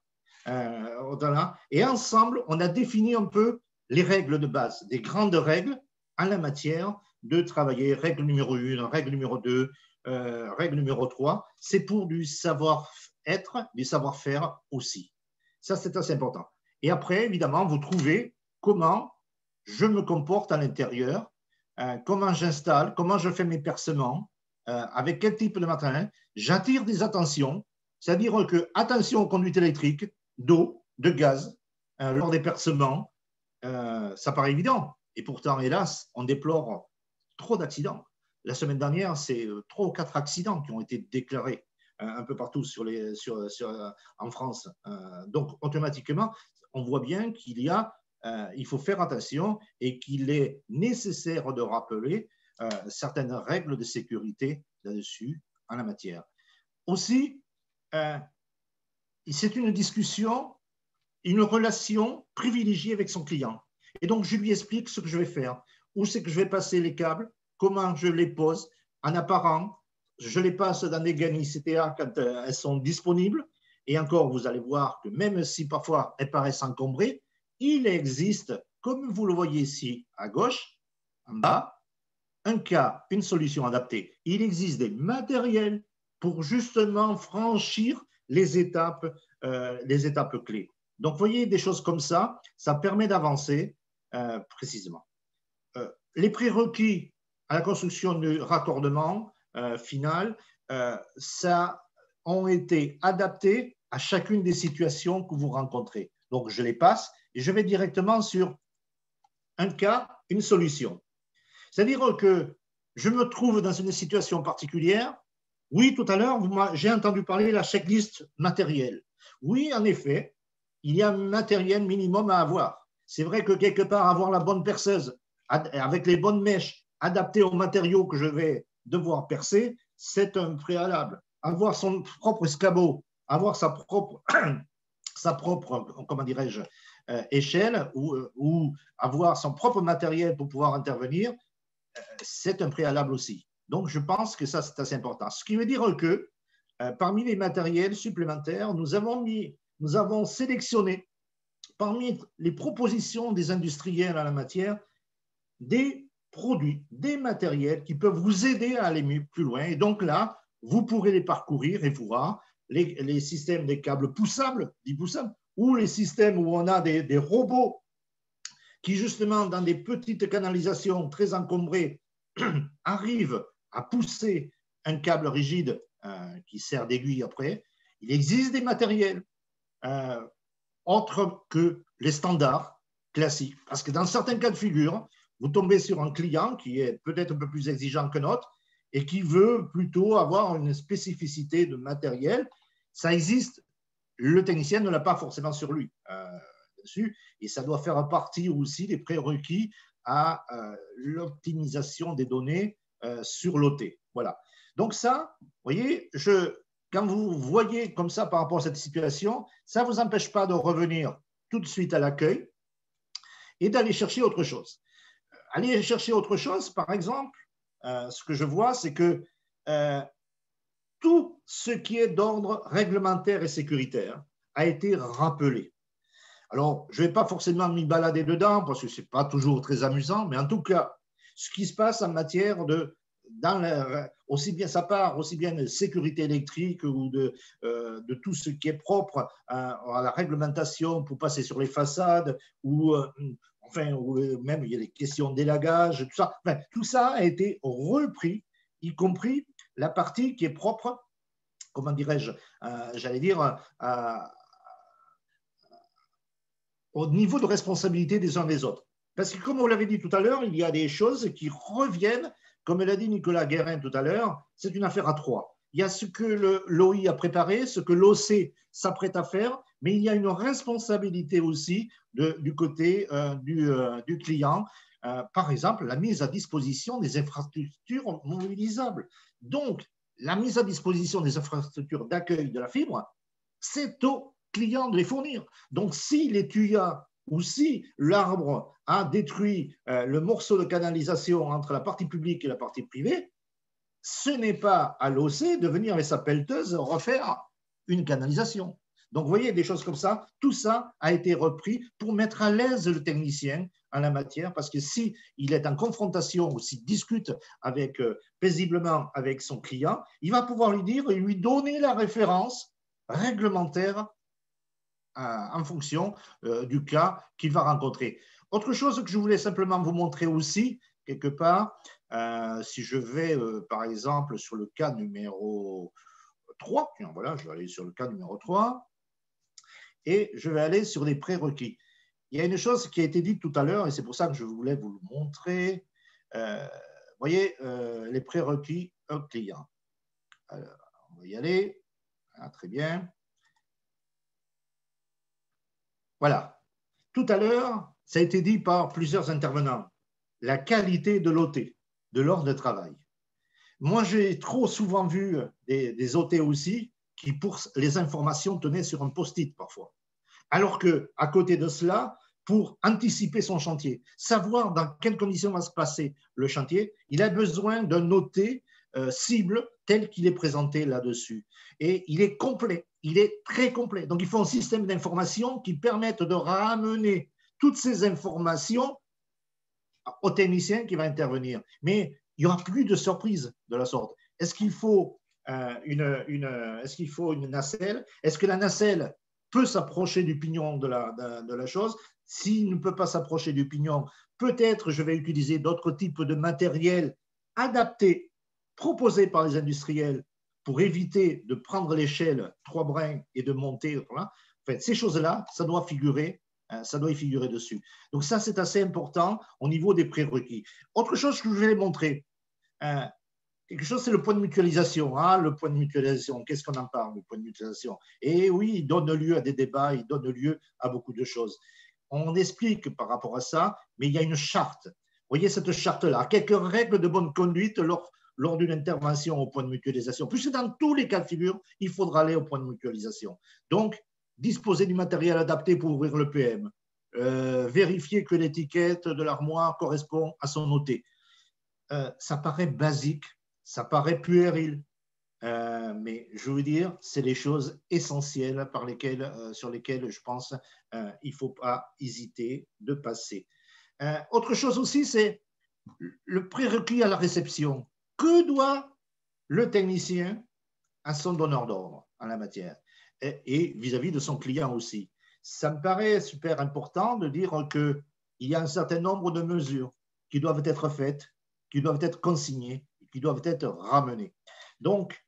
Et ensemble, on a défini un peu les règles de base, des grandes règles en la matière de travailler. Règle numéro 1, règle numéro 2, règle numéro 3, c'est pour du savoir-être, du savoir-faire aussi. Ça, c'est assez important. Et après, évidemment, vous trouvez comment je me comporte à l'intérieur, comment j'installe, comment je fais mes percements, avec quel type de matériel. J'attire des attentions, c'est-à-dire que, attention aux conduites électriques, d'eau, de gaz, lors des percements, ça paraît évident. Et pourtant, hélas, on déplore trop d'accidents. La semaine dernière, c'est 3 ou 4 accidents qui ont été déclarés un peu partout en France. Donc, automatiquement, on voit bien il faut faire attention et qu'il est nécessaire de rappeler certaines règles de sécurité là-dessus en la matière. Aussi, c'est une discussion, une relation privilégiée avec son client. Et donc, je lui explique ce que je vais faire, où c'est que je vais passer les câbles, comment je les pose en apparent. Je les passe dans des GANI CTA quand elles sont disponibles. Et encore, vous allez voir que même si parfois elles paraissent encombrées, il existe, comme vous le voyez ici à gauche, en bas, un cas, une solution adaptée. Il existe des matériels pour justement franchir les étapes clés. Donc, vous voyez, des choses comme ça, ça permet d'avancer précisément. Les prérequis à la construction du raccordement final, ça ont été adaptés à chacune des situations que vous rencontrez. Donc, je les passe et je vais directement sur un cas, une solution. C'est-à-dire que je me trouve dans une situation particulière. Oui, tout à l'heure, j'ai entendu parler de la checklist matérielle. Oui, en effet, il y a un matériel minimum à avoir. C'est vrai que quelque part, avoir la bonne perceuse avec les bonnes mèches adaptées aux matériaux que je vais devoir percer, c'est un préalable. Avoir son propre escabeau, avoir sa propre comment dirais-je, échelle ou avoir son propre matériel pour pouvoir intervenir, c'est un préalable aussi. Donc, je pense que ça, c'est assez important. Ce qui veut dire que parmi les matériels supplémentaires, nous avons sélectionné parmi les propositions des industriels en la matière des produits, des matériels qui peuvent vous aider à aller plus loin. Et donc là, vous pourrez les parcourir et voir les systèmes des câbles poussables, dits poussables, ou les systèmes où on a des robots qui, justement, dans des petites canalisations très encombrées, arrivent à pousser un câble rigide qui sert d'aiguille après. Il existe des matériels autres que les standards classiques. Parce que dans certains cas de figure, vous tombez sur un client qui est peut-être un peu plus exigeant que notre et qui veut plutôt avoir une spécificité de matériel. Ça existe. Le technicien ne l'a pas forcément sur lui dessus, et ça doit faire partie aussi des prérequis à l'optimisation des données sur l'OT. Voilà. Donc ça, vous voyez, quand vous voyez comme ça par rapport à cette situation, ça ne vous empêche pas de revenir tout de suite à l'accueil et d'aller chercher autre chose. Aller chercher autre chose, par exemple, ce que je vois, c'est que tout ce qui est d'ordre réglementaire et sécuritaire a été rappelé. Alors, je ne vais pas forcément m'y balader dedans parce que ce n'est pas toujours très amusant, mais en tout cas, ce qui se passe en matière de, aussi bien ça part, aussi bien de sécurité électrique ou de tout ce qui est propre à la réglementation pour passer sur les façades ou même il y a des questions d'élagage, tout ça. Enfin, tout ça a été repris, y compris la partie qui est propre, comment dirais-je, j'allais dire, au niveau de responsabilité des uns des autres. Parce que comme on l'avait dit tout à l'heure, il y a des choses qui reviennent, comme l'a dit Nicolas Guérin tout à l'heure, c'est une affaire à trois. Il y a ce que l'OI a préparé, ce que l'OC s'apprête à faire, mais il y a une responsabilité aussi du côté du client. Par exemple, la mise à disposition des infrastructures mobilisables. Donc, la mise à disposition des infrastructures d'accueil de la fibre, c'est au client de les fournir. Donc, si les tuyas ou si l'arbre a détruit le morceau de canalisation entre la partie publique et la partie privée, ce n'est pas à l'OC de venir avec sa pelleteuse refaire une canalisation. Donc, vous voyez, des choses comme ça, tout ça a été repris pour mettre à l'aise le technicien en la matière, parce que s'il est en confrontation ou s'il discute paisiblement avec son client, il va pouvoir lui dire et lui donner la référence réglementaire en fonction du cas qu'il va rencontrer. Autre chose que je voulais simplement vous montrer aussi, quelque part, si je vais par exemple sur le cas numéro 3, tiens, voilà, je vais aller sur le cas numéro 3, et je vais aller sur les prérequis. Il y a une chose qui a été dite tout à l'heure, et c'est pour ça que je voulais vous le montrer. Vous voyez, les prérequis client. Alors, on va y aller. Ah, très bien. Voilà. Tout à l'heure, ça a été dit par plusieurs intervenants. La qualité de l'OT, de l'ordre de travail. Moi, j'ai trop souvent vu des OT aussi qui, pour les informations, tenaient sur un post-it parfois. Alors qu'à côté de cela, pour anticiper son chantier, savoir dans quelles conditions va se passer le chantier, il a besoin d'un OT cible tel qu'il est présenté là-dessus. Et il est complet, il est très complet. Donc, il faut un système d'information qui permette de ramener toutes ces informations au technicien qui va intervenir. Mais il n'y aura plus de surprise de la sorte. Est-ce qu'il faut une nacelle? Est-ce que la nacelle peut s'approcher du pignon de la chose? S'il ne peut pas s'approcher du pignon, peut-être je vais utiliser d'autres types de matériel adaptés, proposés par les industriels pour éviter de prendre l'échelle 3 brins et de monter. Voilà. En fait, ces choses-là, ça doit y figurer dessus. Donc ça, c'est assez important au niveau des prérequis. Autre chose que je vais montrer, quelque chose, c'est le point de mutualisation. Le point de mutualisation, qu'est-ce qu'on en parle, le point de mutualisation? Et oui, il donne lieu à des débats, il donne lieu à beaucoup de choses. On explique par rapport à ça, mais il y a une charte. Vous voyez cette charte-là, quelques règles de bonne conduite lors d'une intervention au point de mutualisation. Puisque dans tous les cas de figure, il faudra aller au point de mutualisation. Donc, disposer du matériel adapté pour ouvrir le PM, vérifier que l'étiquette de l'armoire correspond à son OT. Ça paraît basique, ça paraît puéril, mais je veux dire, c'est les choses essentielles sur lesquelles je pense il ne faut pas hésiter de passer. Autre chose aussi, c'est le prérequis à la réception. Que doit le technicien à son donneur d'ordre en la matière et vis-à-vis de son client aussi? Ça me paraît super important de dire qu'il y a un certain nombre de mesures qui doivent être faites, qui doivent être consignées, qui doivent être ramenées. Donc,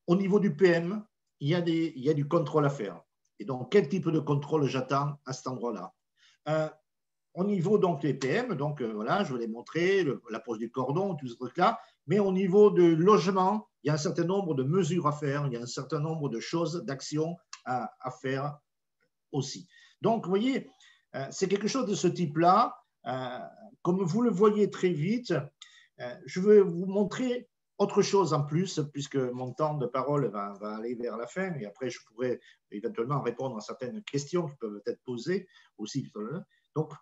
au niveau du PM, il y a du contrôle à faire. Et donc, quel type de contrôle j'attends à cet endroit-là? Au niveau donc des PM, donc voilà, je vais les montrer, la pose du cordon, tout ce truc-là. Mais au niveau de logement, il y a un certain nombre de mesures à faire, il y a un certain nombre de choses, d'actions à faire aussi. Donc, vous voyez, c'est quelque chose de ce type-là. Comme vous le voyez très vite, je vais vous montrer Autre chose en plus, puisque mon temps de parole va aller vers la fin, et après je pourrai éventuellement répondre à certaines questions qui peuvent être posées aussi. Donc,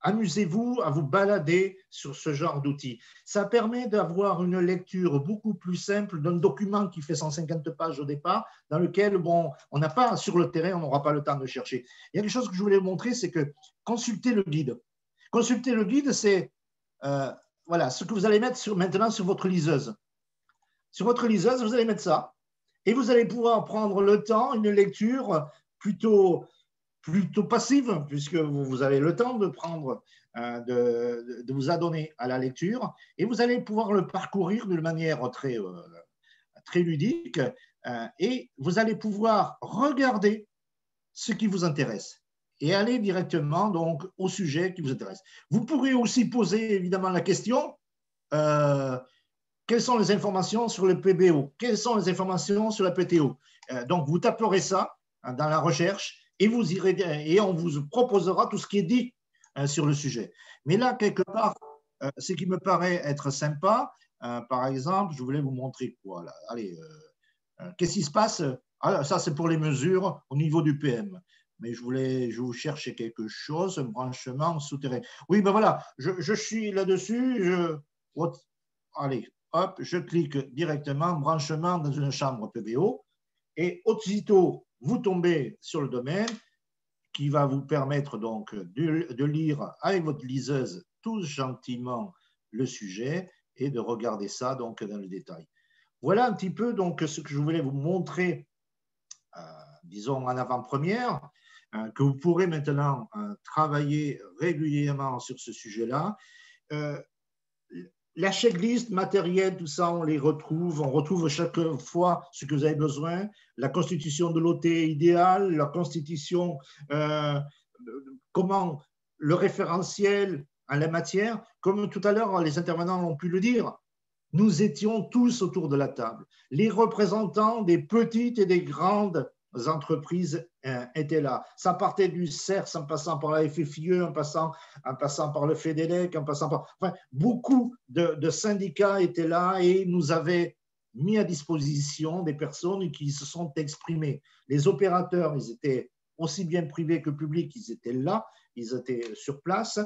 amusez-vous à vous balader sur ce genre d'outils. Ça permet d'avoir une lecture beaucoup plus simple d'un document qui fait 150 pages au départ, dans lequel, bon, on n'a pas, sur le terrain, on n'aura pas le temps de chercher. Il y a quelque chose que je voulais vous montrer, c'est que consultez le guide. Consulter le guide, c'est voilà, ce que vous allez mettre maintenant sur votre liseuse. Sur votre liseuse, vous allez mettre ça, et vous allez pouvoir prendre le temps, une lecture plutôt passive, puisque vous avez le temps de prendre, de vous adonner à la lecture, et vous allez pouvoir le parcourir d'une manière très ludique, et vous allez pouvoir regarder ce qui vous intéresse et aller directement donc au sujet qui vous intéresse. Vous pourrez aussi poser évidemment la question quelles sont les informations sur le PBO? Quelles sont les informations sur la PTO? Donc, vous taperez ça dans la recherche et vous irez et on vous proposera tout ce qui est dit sur le sujet. Mais là, quelque part, ce qui me paraît être sympa, par exemple, je voulais vous montrer quoi là. Allez, qu'est-ce qui se passe? Ah, ça, c'est pour les mesures au niveau du PM. Mais je vous chercher quelque chose, un branchement souterrain. Oui, ben voilà, je suis là-dessus. Allez. Hop, je clique directement, branchement dans une chambre PBO, et aussitôt, vous tombez sur le domaine qui va vous permettre donc de lire avec votre liseuse tout gentiment le sujet et de regarder ça donc dans le détail. Voilà un petit peu donc ce que je voulais vous montrer, disons en avant-première, que vous pourrez maintenant travailler régulièrement sur ce sujet-là. La checklist matérielle, tout ça, on les retrouve. On retrouve chaque fois ce que vous avez besoin. La constitution de l'OT idéal, la constitution, comment le référentiel en la matière. Comme tout à l'heure, les intervenants ont pu le dire, nous étions tous autour de la table. Les représentants des petites et des grandes entreprises étaient là. Ça partait du CERS en passant par la FFIE, en passant par le FEDELEC, en passant par… Enfin, beaucoup de syndicats étaient là et nous avaient mis à disposition des personnes qui se sont exprimées. Les opérateurs, ils étaient aussi bien privés que publics, ils étaient là, ils étaient sur place.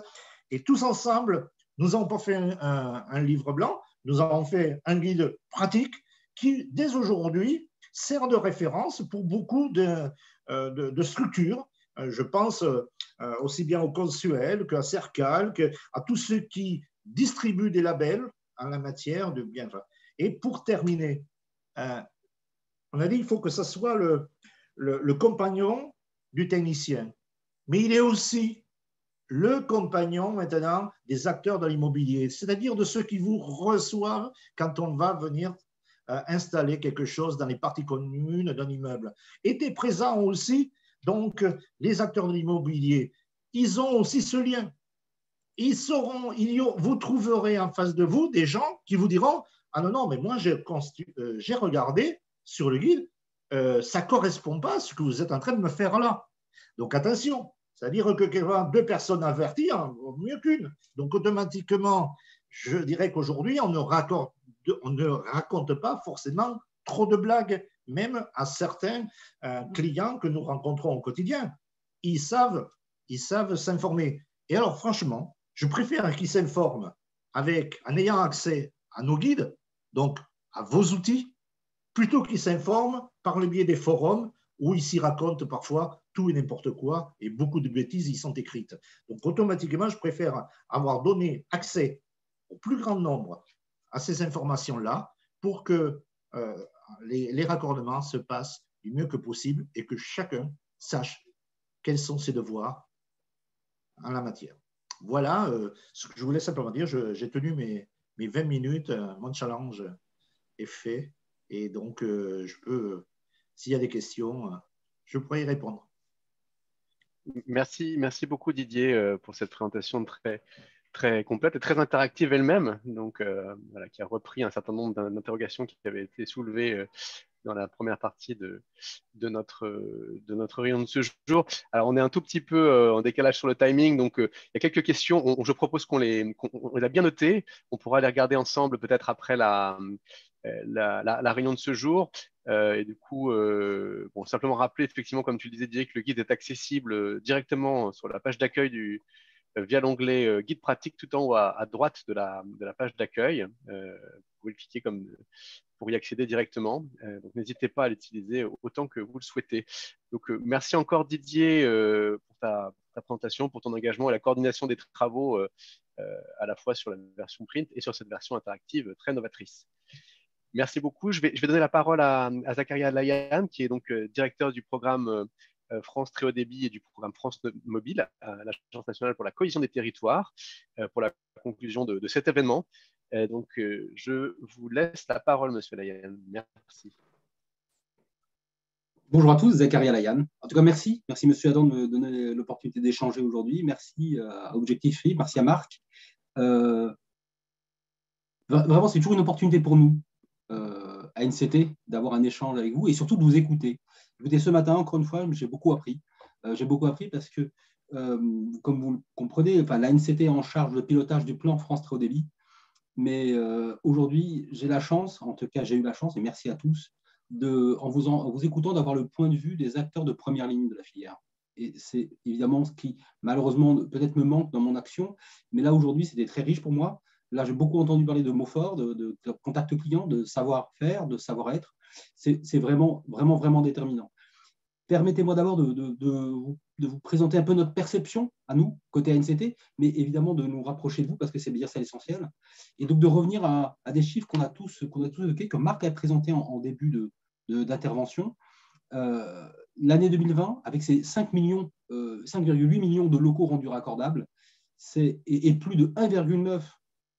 Et tous ensemble, nous n'avons pas fait un livre blanc, nous avons fait un guide pratique qui, dès aujourd'hui, sert de référence pour beaucoup de structures. Je pense aussi bien au Consuel qu'à Cercal, qu'à tous ceux qui distribuent des labels en la matière de bienfait. Et pour terminer, on a dit qu'il faut que ce soit le compagnon du technicien, mais il est aussi le compagnon maintenant des acteurs de l'immobilier, c'est-à-dire de ceux qui vous reçoivent quand on va venir installer quelque chose dans les parties communes d'un immeuble. Étaient présents aussi donc les acteurs de l'immobilier. Ils ont aussi ce lien. Ils sauront, vous trouverez en face de vous des gens qui vous diront « Ah non, non, mais moi j'ai regardé sur le guide, ça ne correspond pas à ce que vous êtes en train de me faire là. » Donc attention, c'est-à-dire que deux personnes averties, vaut mieux qu'une. Donc automatiquement, je dirais qu'aujourd'hui, on ne raconte pas forcément trop de blagues, même à certains clients que nous rencontrons au quotidien. Ils savent s'informer. Et alors, franchement, je préfère qu'ils s'informent en ayant accès à nos guides, donc à vos outils, plutôt qu'ils s'informent par le biais des forums où ils s'y racontent parfois tout et n'importe quoi et beaucoup de bêtises y sont écrites. Donc, automatiquement, je préfère avoir donné accès au plus grand nombre à ces informations-là pour que les raccordements se passent du mieux que possible et que chacun sache quels sont ses devoirs en la matière. Voilà ce que je voulais simplement dire. J'ai tenu mes 20 minutes, mon challenge est fait et donc je peux, s'il y a des questions, je pourrais y répondre.
Merci beaucoup Didier pour cette présentation très complète et très interactive elle-même, donc voilà, qui a repris un certain nombre d'interrogations qui avaient été soulevées dans la première partie de notre réunion de ce jour. Alors, on est un tout petit peu en décalage sur le timing, donc il y a quelques questions. Je propose qu'on les a bien notées. On pourra les regarder ensemble peut-être après la réunion de ce jour. Et du coup, bon, simplement rappeler effectivement, comme tu le disais, Didier, que le guide est accessible directement sur la page d'accueil via l'onglet guide pratique tout en haut à droite de la page d'accueil. Vous pouvez le cliquer pour y accéder directement. Donc n'hésitez pas à l'utiliser autant que vous le souhaitez. Donc merci encore Didier pour ta présentation, pour ton engagement et la coordination des travaux à la fois sur la version print et sur cette version interactive très novatrice. Merci beaucoup. Je vais donner la parole à Zakaria Layan, qui est donc directeur du programme France Très Haut Débit et du programme France Mobile à l'Agence nationale pour la cohésion des territoires pour la conclusion de cet événement. Donc, je vous laisse la parole, Monsieur Layan. Merci.
Bonjour à tous, Zakaria Layan. En tout cas, merci. Merci, Monsieur Adam, de me donner l'opportunité d'échanger aujourd'hui. Merci à Objectif Free, merci à Marc. Vraiment, c'est toujours une opportunité pour nous, à NCT, d'avoir un échange avec vous et surtout de vous écouter. Écoutez, ce matin, encore une fois, j'ai beaucoup appris. J'ai beaucoup appris parce que, comme vous le comprenez, la NCT est en charge de pilotage du plan France Très Haut Débit. Mais aujourd'hui, j'ai la chance, en tout cas, j'ai eu la chance, et merci à tous, en vous écoutant, d'avoir le point de vue des acteurs de première ligne de la filière. Et c'est évidemment ce qui, malheureusement, peut-être me manque dans mon action. Mais là, aujourd'hui, c'était très riche pour moi. Là, j'ai beaucoup entendu parler de mots forts, de contact client, de savoir-faire, de savoir-être. C'est vraiment, vraiment, vraiment déterminant. Permettez-moi d'abord de vous présenter un peu notre perception à nous, côté ANCT, mais évidemment de nous rapprocher de vous parce que c'est bien ça l'essentiel. Et donc de revenir à des chiffres qu'on a tous évoqués, que Marc a présenté en début d'intervention. L'année 2020, avec ses 5,8 millions de locaux rendus raccordables, et plus de 1,9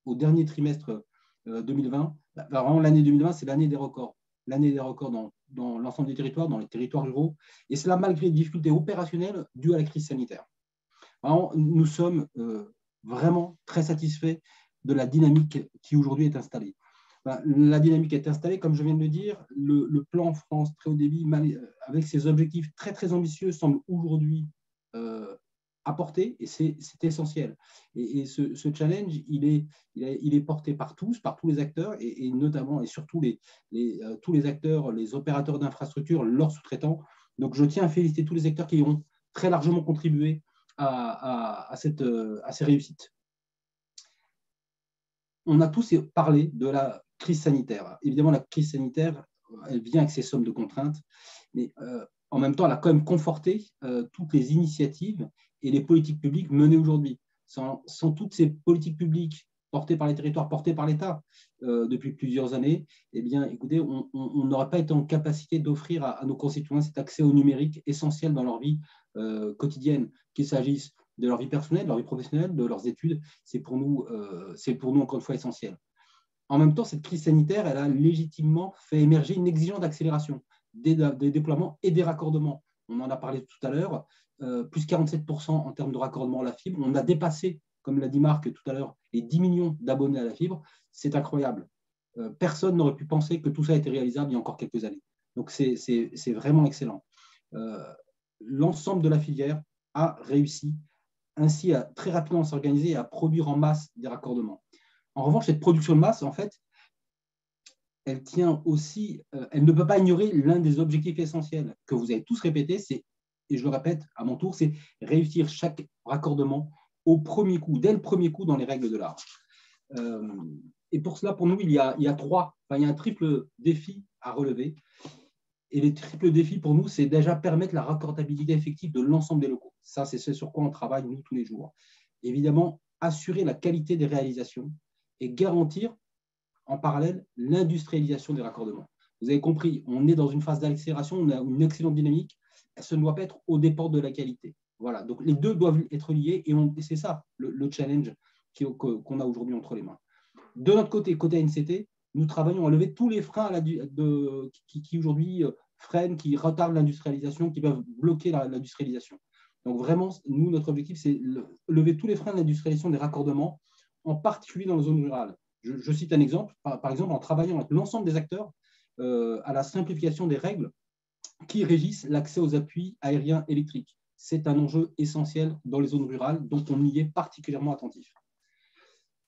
au dernier trimestre 2020, vraiment l'année 2020, c'est l'année des records. L'année des records dans l'ensemble des territoires, dans les territoires ruraux, et cela malgré les difficultés opérationnelles dues à la crise sanitaire. Alors, nous sommes vraiment très satisfaits de la dynamique qui aujourd'hui est installée. La dynamique est installée, comme je viens de le dire, le plan France Très Haut Débit, avec ses objectifs très très ambitieux, semble aujourd'hui apporté, et c'est essentiel. Et ce challenge, il est porté par tous les acteurs, et notamment et surtout tous les acteurs, les opérateurs d'infrastructures, leurs sous-traitants. Donc, je tiens à féliciter tous les acteurs qui ont très largement contribué à ces réussites. On a tous parlé de la crise sanitaire. Évidemment, la crise sanitaire, elle vient avec ses sommes de contraintes, mais en même temps, elle a quand même conforté toutes les initiatives et les politiques publiques menées aujourd'hui. Sans toutes ces politiques publiques portées par les territoires, portées par l'État depuis plusieurs années, eh bien, écoutez, on n'aurait pas été en capacité d'offrir à nos concitoyens cet accès au numérique essentiel dans leur vie quotidienne, qu'il s'agisse de leur vie personnelle, de leur vie professionnelle, de leurs études. C'est pour nous, encore une fois, essentiel. En même temps, cette crise sanitaire, elle a légitimement fait émerger une exigence d'accélération des déploiements et des raccordements. On en a parlé tout à l'heure, plus 47% en termes de raccordement à la fibre. On a dépassé, comme l'a dit Marc tout à l'heure, les 10 millions d'abonnés à la fibre. C'est incroyable. Personne n'aurait pu penser que tout ça était réalisable il y a encore quelques années. Donc, c'est vraiment excellent. L'ensemble de la filière a réussi ainsi à très rapidement s'organiser et à produire en masse des raccordements. En revanche, cette production de masse, en fait, elle tient aussi, elle ne peut pas ignorer l'un des objectifs essentiels que vous avez tous répété, et je le répète à mon tour, c'est réussir chaque raccordement au premier coup, dès le premier coup dans les règles de l'art. Et pour cela, pour nous, il y a un triple défi à relever. Et les triples défis pour nous, c'est déjà permettre la raccordabilité effective de l'ensemble des locaux. Ça, c'est ce sur quoi on travaille, nous, tous les jours. Évidemment, assurer la qualité des réalisations et garantir en parallèle l'industrialisation des raccordements. Vous avez compris, on est dans une phase d'accélération, on a une excellente dynamique, ça ne doit pas être au dépens de la qualité. Voilà, donc les deux doivent être liés et c'est ça le challenge qu'on a aujourd'hui entre les mains. De notre côté, côté ANCT, nous travaillons à lever tous les freins qui aujourd'hui freinent, qui retardent l'industrialisation, qui peuvent bloquer l'industrialisation. Donc vraiment, nous, notre objectif, c'est lever tous les freins de l'industrialisation des raccordements, en particulier dans les zones rurales. Je cite un exemple, par exemple, en travaillant avec l'ensemble des acteurs à la simplification des règles qui régissent l'accès aux appuis aériens électriques. C'est un enjeu essentiel dans les zones rurales, donc on y est particulièrement attentif.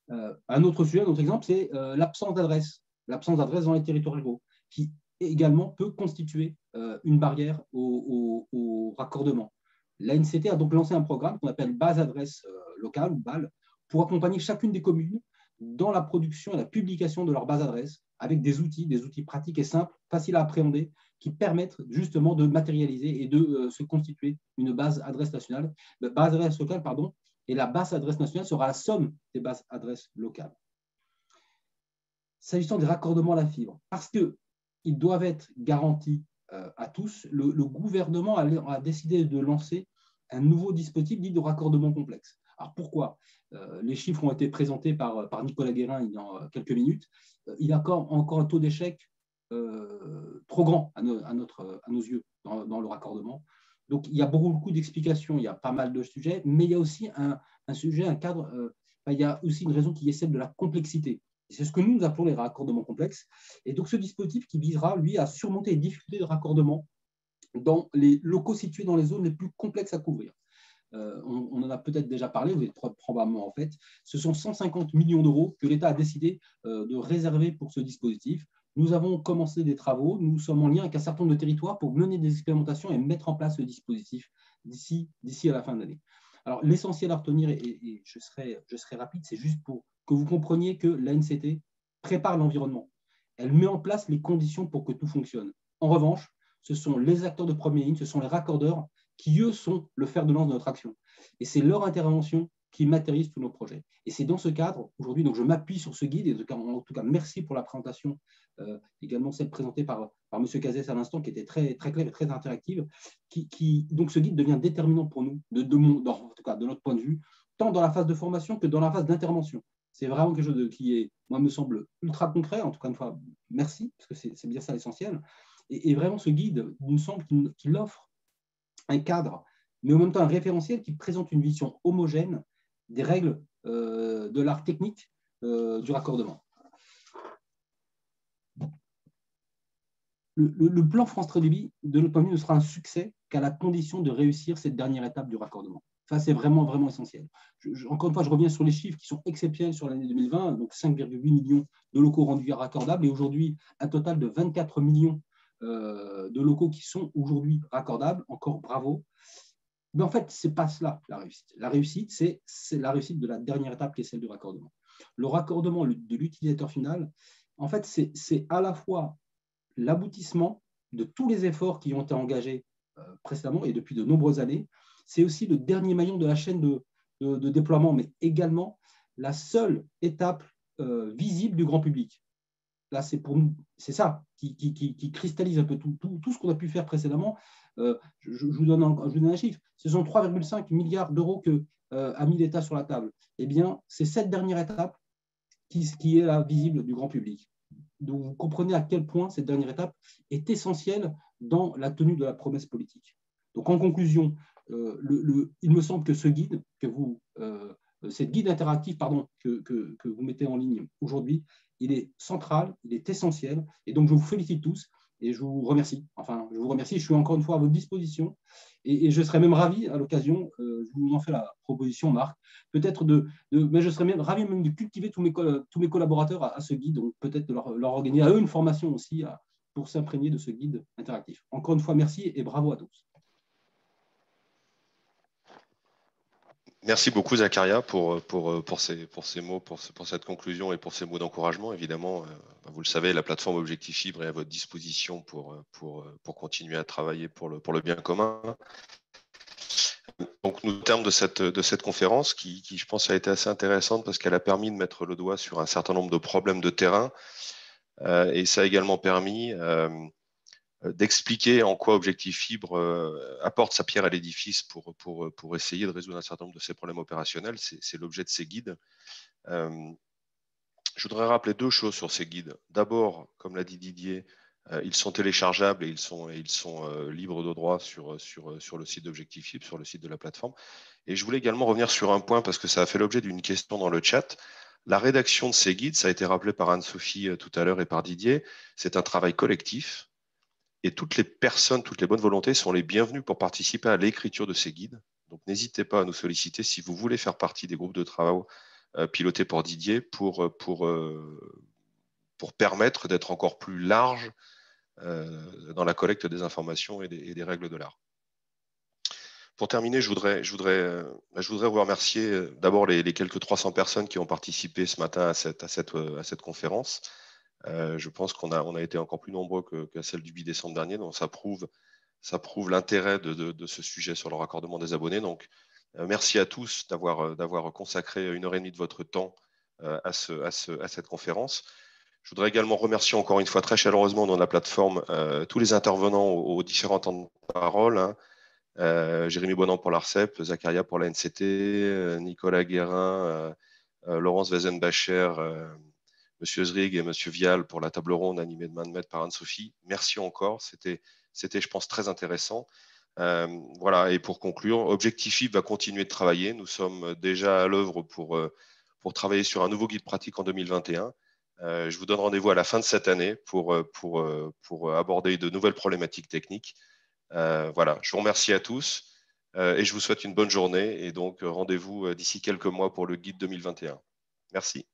Un autre sujet, un autre exemple, c'est l'absence d'adresse. l'absence d'adresse dans les territoires ruraux, qui également peut constituer une barrière au raccordement. L'ANCT a donc lancé un programme qu'on appelle base adresse locale ou BAL pour accompagner chacune des communes dans la production et la publication de leur base adresse avec des outils pratiques et simples, faciles à appréhender, qui permettent justement de matérialiser et de se constituer une base adresse nationale, base adresse locale, pardon, et la base adresse nationale sera la somme des bases adresses locales. S'agissant des raccordements à la fibre, parce qu'ils doivent être garantis à tous, le gouvernement a décidé de lancer un nouveau dispositif dit de raccordement complexe. Alors pourquoi? Les chiffres ont été présentés par Nicolas Guérin il y a quelques minutes. Il y a encore un taux d'échec trop grand à nos yeux dans le raccordement. Donc il y a beaucoup d'explications, il y a pas mal de sujets, mais il y a aussi un sujet, un cadre, il y a aussi une raison qui est celle de la complexité. C'est ce que nous appelons les raccordements complexes. Et donc, ce dispositif qui visera, lui, à surmonter les difficultés de raccordement dans les locaux situés dans les zones les plus complexes à couvrir. On en a peut-être déjà parlé, vous êtes probablement en fait. Ce sont 150 millions d'euros que l'État a décidé de réserver pour ce dispositif. Nous avons commencé des travaux, nous sommes en lien avec un certain nombre de territoires pour mener des expérimentations et mettre en place ce dispositif d'ici à la fin de l'année. Alors, l'essentiel à retenir, et je serai rapide, c'est juste pour que vous compreniez que l'ANCT prépare l'environnement. Elle met en place les conditions pour que tout fonctionne. En revanche, ce sont les acteurs de première ligne, ce sont les raccordeurs qui, eux, sont le fer de lance de notre action. Et c'est leur intervention qui matérialise tous nos projets. Et c'est dans ce cadre, aujourd'hui, donc je m'appuie sur ce guide, et en tout cas, merci pour la présentation, également celle présentée par M. Cazès à l'instant, qui était très claire et très interactive, donc ce guide devient déterminant pour nous, en tout cas de notre point de vue, tant dans la phase de formation que dans la phase d'intervention. C'est vraiment quelque chose qui est, moi, me semble ultra concret. En tout cas, une fois, merci, parce que c'est bien ça l'essentiel. Et vraiment, ce guide, il me semble qu'il offre un cadre, mais en même temps un référentiel qui présente une vision homogène des règles de l'art technique du raccordement. Le plan France Très Haut Débit, de notre point de vue, ne sera un succès qu'à la condition de réussir cette dernière étape du raccordement. Ça, c'est vraiment, vraiment essentiel. Encore une fois, je reviens sur les chiffres qui sont exceptionnels sur l'année 2020, donc 5,8 millions de locaux rendus raccordables et aujourd'hui, un total de 24 millions de locaux qui sont aujourd'hui raccordables. Encore bravo. Mais en fait, ce n'est pas cela, la réussite. La réussite, c'est la réussite de la dernière étape qui est celle du raccordement. Le raccordement de l'utilisateur final, en fait, c'est à la fois l'aboutissement de tous les efforts qui ont été engagés précédemment et depuis de nombreuses années. C'est aussi le dernier maillon de la chaîne de déploiement, mais également la seule étape visible du grand public. Là, c'est pour nous, c'est ça qui cristallise un peu tout ce qu'on a pu faire précédemment. Je vous donne un chiffre. Ce sont 3,5 milliards d'euros qu'a mis l'État sur la table. Eh bien, c'est cette dernière étape qui est là visible du grand public. Donc, vous comprenez à quel point cette dernière étape est essentielle dans la tenue de la promesse politique. Donc, en conclusion, il me semble que ce guide, cette guide interactive que vous mettez en ligne aujourd'hui, il est central, il est essentiel. Et donc, je vous félicite tous et je vous remercie. Enfin, je vous remercie. Je suis encore une fois à votre disposition et je serais même ravi à l'occasion, je vous en fais la proposition, Marc, peut-être mais je serais même ravi même de cultiver tous mes collaborateurs à ce guide, donc peut-être de leur organiser à eux une formation aussi pour s'imprégner de ce guide interactif. Encore une fois, merci et bravo à tous.
Merci beaucoup, Zakaria, pour ces mots, pour cette conclusion et pour ces mots d'encouragement. Évidemment, vous le savez, la plateforme Objectif Fibre est à votre disposition pour continuer à travailler pour le bien commun. Donc, nous, au terme de cette conférence, qui, je pense, a été assez intéressante parce qu'elle a permis de mettre le doigt sur un certain nombre de problèmes de terrain et ça a également permis d'expliquer en quoi Objectif Fibre apporte sa pierre à l'édifice pour essayer de résoudre un certain nombre de ces problèmes opérationnels. C'est l'objet de ces guides. Je voudrais rappeler deux choses sur ces guides. D'abord, comme l'a dit Didier, ils sont téléchargeables et ils sont libres de droit sur le site d'Objectif Fibre, sur le site de la plateforme. Et je voulais également revenir sur un point parce que ça a fait l'objet d'une question dans le chat. La rédaction de ces guides, ça a été rappelé par Anne-Sophie tout à l'heure et par Didier, c'est un travail collectif. Et toutes les personnes, toutes les bonnes volontés sont les bienvenues pour participer à l'écriture de ces guides. Donc, n'hésitez pas à nous solliciter si vous voulez faire partie des groupes de travail pilotés par Didier pour pour permettre d'être encore plus large dans la collecte des informations et des règles de l'art. Pour terminer, je voudrais vous remercier d'abord les quelques 300 personnes qui ont participé ce matin à cette conférence. Je pense qu'on a été encore plus nombreux qu'à celle du 8 décembre dernier, donc ça prouve l'intérêt de ce sujet sur le raccordement des abonnés. Donc, merci à tous d'avoir consacré 1h30 de votre temps à cette conférence. Je voudrais également remercier encore une fois très chaleureusement dans la plateforme tous les intervenants aux différents temps de parole, hein. Jérémy Bonan pour l'ARCEP, Zacharia pour la NCT, Nicolas Guérin, Laurence Weizenbacher, Monsieur Zrig et Monsieur Vial pour la table ronde animée de main de maître par Anne-Sophie. Merci encore, c'était, je pense, très intéressant. Voilà, et pour conclure, Objectif FIP va continuer de travailler. Nous sommes déjà à l'œuvre pour travailler sur un nouveau guide pratique en 2021. Je vous donne rendez-vous à la fin de cette année pour aborder de nouvelles problématiques techniques. Voilà, je vous remercie à tous et je vous souhaite une bonne journée et donc rendez-vous d'ici quelques mois pour le guide 2021. Merci.